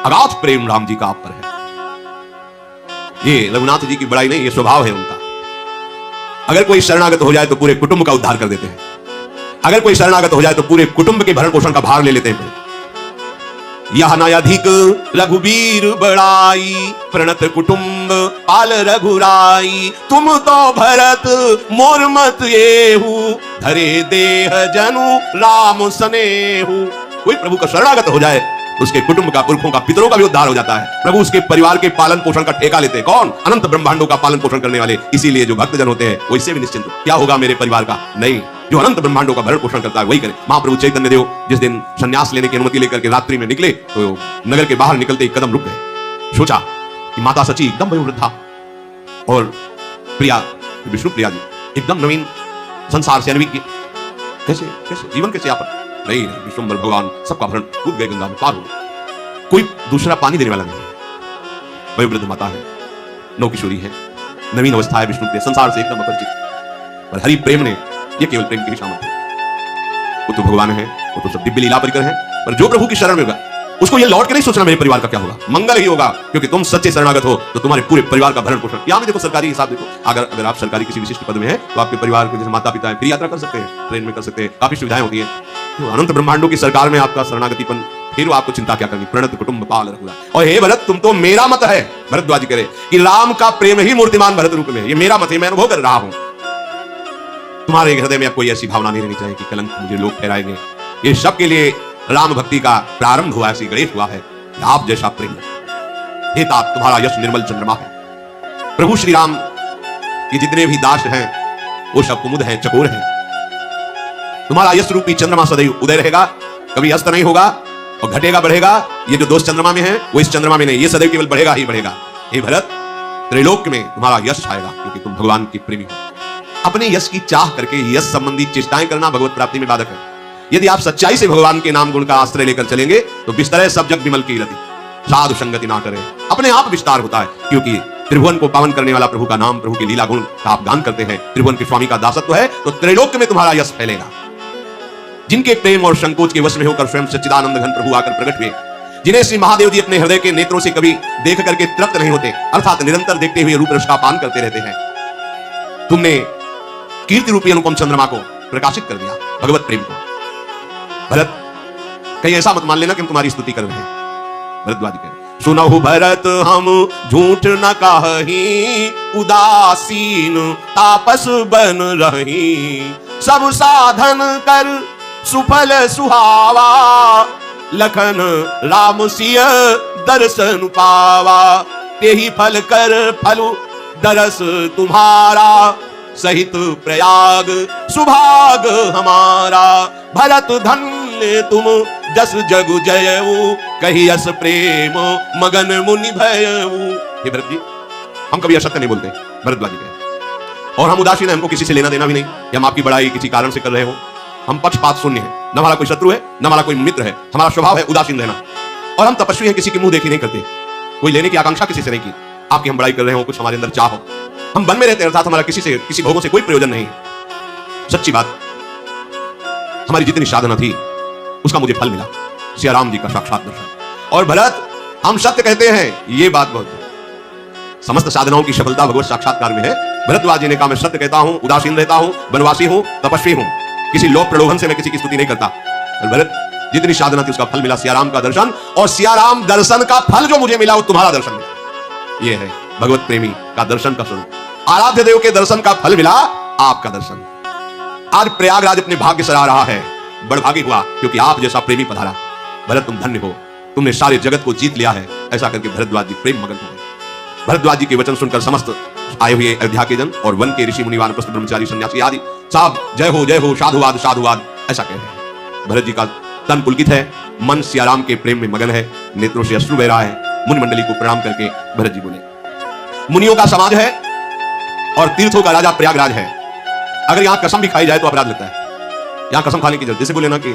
अगाध प्रेम राम जी का आप पर है। ये रघुनाथ जी की बड़ाई नहीं, ये स्वभाव है उनका। अगर कोई शरणागत हो जाए तो पूरे कुटुंब का उद्धार कर देते हैं। अगर कोई शरणागत हो जाए तो पूरे कुटुंब के भरण पोषण का भार ले लेते हैं। यह न अधिक रघुबीर बड़ाई, प्रणत कुटुंब पाल रघुराई। तुम तो भरत मोर मत येहू, धरे देह जनु राम सनेहू। कोई प्रभु का शरणागत हो जाए, उसके कुटुंब का, पुरखों का, पितरों का भी उद्धार हो जाता है। प्रभु उसके परिवार के पालन पोषण का ठेका लेते हैं। कौन? अनंत ब्रह्मांडों का पालन पोषण करने वाले। इसीलिए जो भक्तजन होते हैं वो इससे भी निश्चिंत, क्या होगा मेरे परिवार का? नहीं, जो अनंत ब्रह्मांडों का भरण पोषण करता है वही करे। महाप्रभु चैतन्य देव जिस दिन संन्यास लेने की अनुमति लेकर के रात्रि में निकले, तो नगर के बाहर निकलते ही कदम रुक गए। सोचा कि माता सची एकदम वयोवृद्धा और प्रिया विष्णु प्रिया जी एकदम नवीन, संसार से अनभिज्ञ, कैसे कैसे जीवन कैसे यापन? नहीं, विश्वंभर भगवान सबका भरण कूद गए गंगा में, पार हो गए। कोई दूसरा पानी देने वाला नहीं है। वयोवृद्ध माता है, नौ किशोरी है, नवीन अवस्था है, विष्णु प्रिय, संसार से एकदम अपरिचित। पर हरि प्रेम ने, ये केवल प्रेम की शामत है। वो तो भगवान है, वो तो सब दिव्य लीला परिकर है। पर जो प्रभु की शरण में होगा उसको ये लौट के नहीं सोचना मेरे परिवार का क्या होगा, मंगल ही होगा, क्योंकि तुम सच्चे शरणागत हो तो तुम्हारे पूरे परिवार का भरण पोषण। यहाँ भी देखो सरकारी हिसाब देखो, अगर आप सरकारी किसी विशिष्ट पद में है तो आपके परिवार के जैसे माता पिता है, फ्री यात्रा कर सकते हैं, ट्रेन में कर सकते हैं, काफी सुविधाएं होती है। तो अनंत ब्रह्मांडों की सरकार में आपका शरणागतिपन, फिर आपको चिंता क्या करनी? प्रणत कुटुंब पाल रखूंगा। और हे भरत, तुम तो मेरा मत है, भरद्वाज करे कि राम का प्रेम ही मूर्तिमान भरत रूप में है। ये मेरा मत है, मैं अनुभव कर रहा हूं। तुम्हारे हृदय में कोई ऐसी भावना नहीं रहनी चाहिए कि कलंक मुझे लोग ठहराएंगे। ये सब के लिए राम भक्ति का प्रारंभ हुआ, ऐसी गणेश हुआ है। आप जैसा प्रेम हे तात, तुम्हारा यश निर्मल चंद्रमा है। प्रभु श्री राम के जितने भी दास हैं वो सब कुमुद हैं, चकोर हैं। तुम्हारा यश रूपी चंद्रमा सदैव उदय रहेगा, कभी अस्त नहीं होगा और घटेगा बढ़ेगा। ये जो दोष चंद्रमा में है वो इस चंद्रमा में नहीं, ये सदैव केवल बढ़ेगा ही बढ़ेगा। हे भरत, त्रैलोक्य में तुम्हारा यश आएगा, क्योंकि तुम भगवान के प्रेमी हो। अपने यश की चाह करके यश संबंधी चेष्टाएं करना भगवत प्राप्ति में बाधक है। यदि आप सच्चाई से भगवान के नाम गुण का आश्रय लेकर चलेंगे तो बिस्तरे सब जग विमल की रति, साधु संगति ना करे, अपने आप विस्तार होता है। क्योंकि त्रिभुवन को पावन करने वाला प्रभु का नाम, प्रभु के लीला गुण का आप गान करते हैं, त्रिभुवन के स्वामी का दासत्व है, तो त्रैलोक्य में तुम्हारा यश फैलेगा। जिनके प्रेम और संकोच के वश में होकर स्वयं सच्चिदानंद घन प्रभु आकर प्रकट हुए, जिन्हें श्री महादेव जी अपने हृदय के नेत्रों से कभी देख करके तृप्त नहीं होते, अर्थात निरंतर देखते हुए रूप रस का पान करते रहते हैं, तुमने कीर्ति रूपी अनुपम चंद्रमा को प्रकाशित कर दिया, भगवत प्रेम को। भरत, कहीं ऐसा मत मान लेना कि हम तुम्हारी स्तुति कर रहे हैं। भरद्वाज कहे, सुनहु भरत हम झूठ न कहि, उदासीन तापस बन रही। सब साधन कर सुफल सुहावा, लखन राम सिय दर्शन पावा। तेहि फल कर फलु दरस तुम्हारा, सहित प्रयाग सुभाग हमारा। भरत धन्य तुम जस जगु जयऊ, कही यस प्रेम मगन मुनि भयऊ। हे भरत जी, हम कभी असत्य नहीं बोलते, भरद्वाज जी कहे, और हम उदासीन हैं, हमको किसी से लेना देना भी नहीं कि हम आपकी बड़ाई किसी कारण से कर रहे हो। हम पक्षपात शून्य हैं, न हमारा कोई शत्रु है न हमारा कोई मित्र है। हमारा स्वभाव है उदासीन रहना, और हम तपस्वी हैं, किसी की मुंह देखी नहीं करते, कोई लेने की आकांक्षा किसी से नहीं की। आपकी हम बड़ाई कर रहे हो, कुछ हमारे अंदर चाह हो, हम वन में रहते हैं, अर्थात हमारा किसी से, किसी भोगों से कोई प्रयोजन नहीं है। सच्ची बात, हमारी जितनी साधना थी उसका मुझे फल मिला, सिया राम जी का साक्षात दर्शन। और भरत, हम सत्य कहते हैं, ये बात बहुत है। समस्त साधनाओं की सफलता भगवत साक्षात्कार में है। भरद्वाज जी ने कहा, मैं सत्य कहता हूं, उदासीन रहता हूं, वनवासी हूं, तपस्वी हूं, किसी लोभ प्रलोभन से मैं किसी की स्तुति नहीं करता। और भरत, जितनी साधना थी उसका फल मिला, सिया राम का दर्शन। और सिया राम दर्शन का फल जो मुझे मिला वो तुम्हारा दर्शन मिला। ये है भगवत प्रेमी का दर्शन का स्वरूप। आराध्य देव के दर्शन का फल मिला, आपका दर्शन। आज प्रयागराज अपने भाग्य सरा रहा है, बड़भागी हुआ क्योंकि आप जैसा प्रेमी पधारा। भरत, तुम धन्य हो, तुमने सारे जगत को जीत लिया है। ऐसा करके भरद्वाज जी प्रेम मगन हो गए। भरद्वाज जी के वचन सुनकर समस्त आए हुए अयोध्या के जन और वन के ऋषि मुनि वानप्रस्थ ब्रह्मचारी सन्यासी आदि साहब जय हो साधुवाद साधुवाद ऐसा कह रहे हैं। भरत जी का तन पुलकित है, मन सियाराम के प्रेम में मगन है, नेत्रों से अश्रु बह रहा है। मुनि मंडली को प्रणाम करके भरत जी बोले, मुनियों का समाज है और तीर्थों का राजा प्रयागराज है। अगर यहां कसम भी खाई जाए तो अपराध लगता है। यहां कसम खाने की जरूरत, जैसे बोले ना कि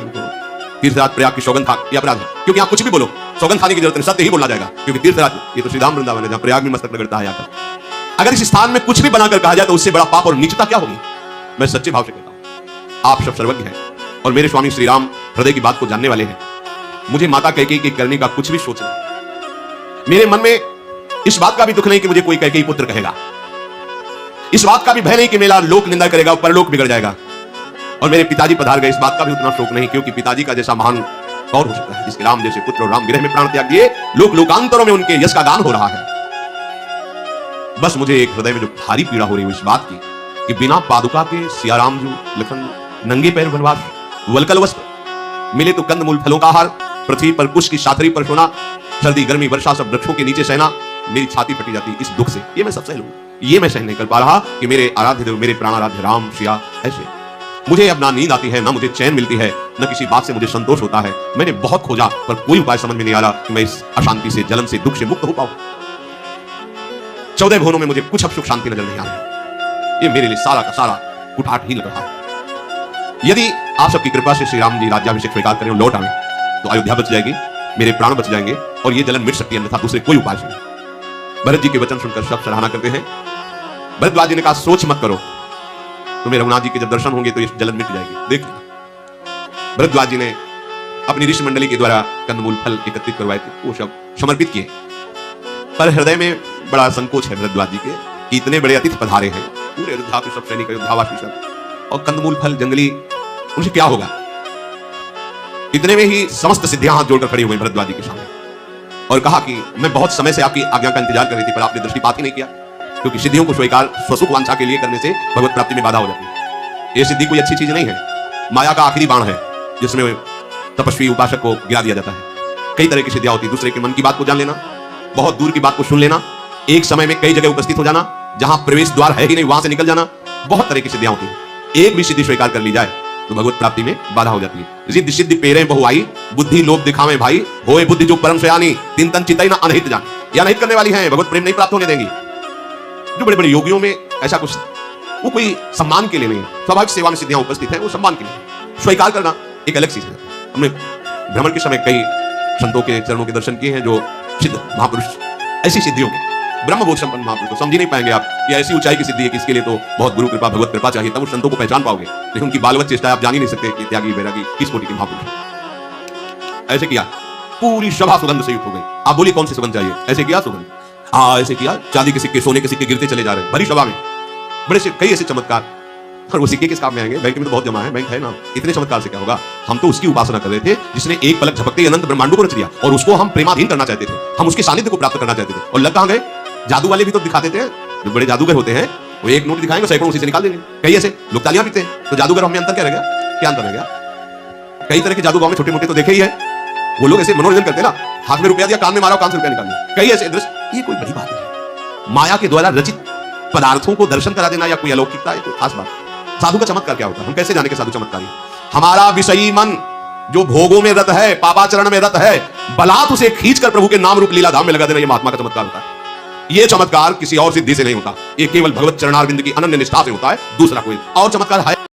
तीर्थराज प्रयाग की सौगंध खा, ये अपराध है, क्योंकि यहां कुछ भी बोलो सौगंध खाने की जरूरत नहीं, सत्य ही बोलना जाएगा, क्योंकि तीर्थराज ये तो श्री राम वृंदावन है जहां प्रयाग में मस्तक रगड़ता है आकर। अगर इस स्थान में कुछ भी बनाकर कहा जाए तो उससे बड़ा पाप और नीचता क्या होगी? मैं सच्चे भाव से कहता हूं, आप सब सर्वज्ञ हैं और मेरे स्वामी श्री राम हृदय की बात को जानने वाले हैं। मुझे माता कैकेयी के करने का कुछ भी सोच नहीं। मेरे मन में इस बात का भी दुख नहीं कि मुझे कोई कैकेयी पुत्र कहेगा, इस बात का भी भय नहीं कि मेरा लोक निंदा करेगा, परलोक बिगड़ जाएगा। और मेरे पिताजी पधार गए, इस बात का भी उतना शोक नहीं, क्योंकि पिताजी का जैसा महान कौन हो सकता है जिसके राम जैसे पुत्र और राम विरह में प्राण त्याग दिए, लोक लोकांतरों में उनके यश का गान हो रहा है। बस मुझे एक हृदय में जो भारी पीड़ा हो रही है इस बात की कि बिना पादुका के सियाराम जो लखन नंगे पैर वनवास, वलकल वस्त्र, मिले तो कंदमूल फलों का आहार, पृथ्वी पर कुश की शातरी पर सोना, सर्दी गर्मी वर्षा सब वृक्षों के नीचे सहना, मेरी छाती फटी जाती इस दुख से। ये मैं सब सह लूं, ये मैं सहन नहीं कर पा रहा कि मेरे आराध्य देव, मेरे प्राणाराध्य राम सिया ऐसे। मुझे अब ना नींद आती है, ना मुझे चैन मिलती है, न किसी बात से मुझे संतोष होता है। मैंने बहुत खोजा पर कोई उपाय समझ में नहीं आ रहा कि मैं इस अशांति से, जलन से, दुख से मुक्त हो पाऊं। 14 भुवनों में मुझे कुछ अब सुख शांति नजर नहीं आ रही। ये मेरे लिए सारा का सारा कुठाट ही लग रहा है। यदि आप सबकी कृपा से श्री राम जी राज्याभिषेक स्वीकार करें और लौट आए तो अयोध्या बच जाएगी, मेरे प्राण बच जाएंगे और ये जलन मिट सकती है, अन्यथा दूसरे कोई उपाय नहीं। भरत जी के वचन सुनकर सब सराहना करते हैं। भरद्वाज जी ने कहा सोच मत करो, तुम्हें रघुनाथ जी के जब दर्शन होंगे तो ये जलन मिट जाएगी, देख लेना। भरद्वाज जी ने अपनी ऋषि मंडली के द्वारा कंदमूल फल एकत्रित करवाए थे, वो सब समर्पित किए, पर हृदय में बड़ा संकोच है भरद्वाज जी के कि इतने बड़े अतिथि पधारे हैं, पूरे अयोध्या के सब सैनिक, अयोध्यावासी सब, और कंदमूल फल जंगली, उनसे क्या होगा? इतने में ही समस्त सिद्धियां हाथ जोड़कर खड़ी हुई भरद्वाज जी के सामने और कहा कि मैं बहुत समय से आपकी आज्ञा का इंतजार कर रही थी, पर आपने दृष्टिपात ही नहीं किया, क्योंकि सिद्धियों को स्वीकार स्वसुख वांछा के लिए करने से भगवत प्राप्ति में बाधा हो जाती है। ये सिद्धि कोई अच्छी चीज नहीं है, माया का आखिरी बाण है जिसमें तपस्वी उपासक को गिरा दिया जाता है। कई तरह की सिद्धियां होती, दूसरे के मन की बात को जान लेना, बहुत दूर की बात को सुन लेना, एक समय में कई जगह उपस्थित हो जाना, जहां प्रवेश द्वार है ही नहीं वहां से निकल जाना, बहुत तरह की सिद्धियां होती है। एक भी सिद्धि स्वीकार कर ली जाए तो भगवत प्राप्ति में बाधा हो जाती है। रिद्धि सिद्धि पेरे बहुआई, बुद्धि लोभ दिखावे भाई, होए बुद्धि जो परम सयानी, तीन तन चितई ना अनहित जान। ये अनहित करने वाली है, भगवत प्रेम नहीं प्राप्त होने देंगी। जो बड़े बड़े योगियों में ऐसा कुछ, वो कोई सम्मान के लिए नहीं, स्वाभाविक सेवा में सिद्धियां उपस्थित है, वो सम्मान के लिए स्वीकार करना एक अलग चीज है। हमने भ्रमण के समय कई संतों के चरणों के दर्शन किए हैं जो सिद्ध महापुरुष, ऐसी सिद्धियों के ब्रह्मबोध संपन्न महापुरुष को समझ ही नहीं पाएंगे आप कि ऐसी ऊंचाई की सिद्धि है, किसके लिए तो बहुत गुरु कृपा, भगवत कृपा चाहिए, तब उस संतों को पहचान पाओगे, लेकिन उनकी बालवत चेष्टा आप जान ही नहीं सकते कि त्यागी बैरागी किस कोटि के महापुरुष। ऐसे किया, पूरी सभा सुगंध से युक्त हो गई। आप बोलिए कौन सी सुगंध चाहिए? ऐसे किया सुगंध, हाँ ऐसे किया, चांदी के सिक्के, सोने के सिक्के गिरते चले जा रहे हैं भरी सभा में, बड़े से कई ऐसे चमत्कार। और वो सिक्के किस काम में आएंगे? बैंक में तो बहुत जमा है, बैंक है ना, इतने चमत्कार से क्या होगा? हम तो उसकी उपासना कर रहे थे जिसने एक पलक झपकते अनंत ब्रह्मांडों को रच दिया, और उसको हम प्रेमाधीन करना चाहते थे, हम उसके सानिध्य को प्राप्त करना चाहते थे। और लग कहां गए? जादू वाले भी तो दिखाते थे, जो बड़े जादूगर होते हैं वो एक नोट दिखाएंगे, सैकड़ों उसी से निकाल देंगे। कई ऐसे लोग तालियां पीते हैं, तो जादूगर हमें अंतर क्या रह गया? क्या अंतर रह गया? कई तरह के जादू गांव में छोटे मोटे तो देखे ही है, वो लोग ऐसे मनोरंजन करते ना, हाथ में रुपया दिया, कान में मारा, कान से रुपया निकाल दिया, कई ऐसे दृश्य। ये कोई बड़ी बात नहीं, माया के द्वारा रचित पदार्थों को दर्शन करा देना या कोई अलौकिकता है, कोई खास बात। साधु का चमत्कार क्या होता है? हम कैसे जाने के साधु चमत्कारी? हमारा विषयी मन जो भोगों में रत है, पापाचरण में रत है, बलात् उसे खींचकर प्रभु के नाम रूप लीला धाम में लगा देना, ये महात्मा का चमत्कार होता है। ये चमत्कार किसी और सिद्धि से नहीं होता, ये केवल भगवत चरणारविंद की अनन्य निष्ठा से होता है, दूसरा कोई और चमत्कार है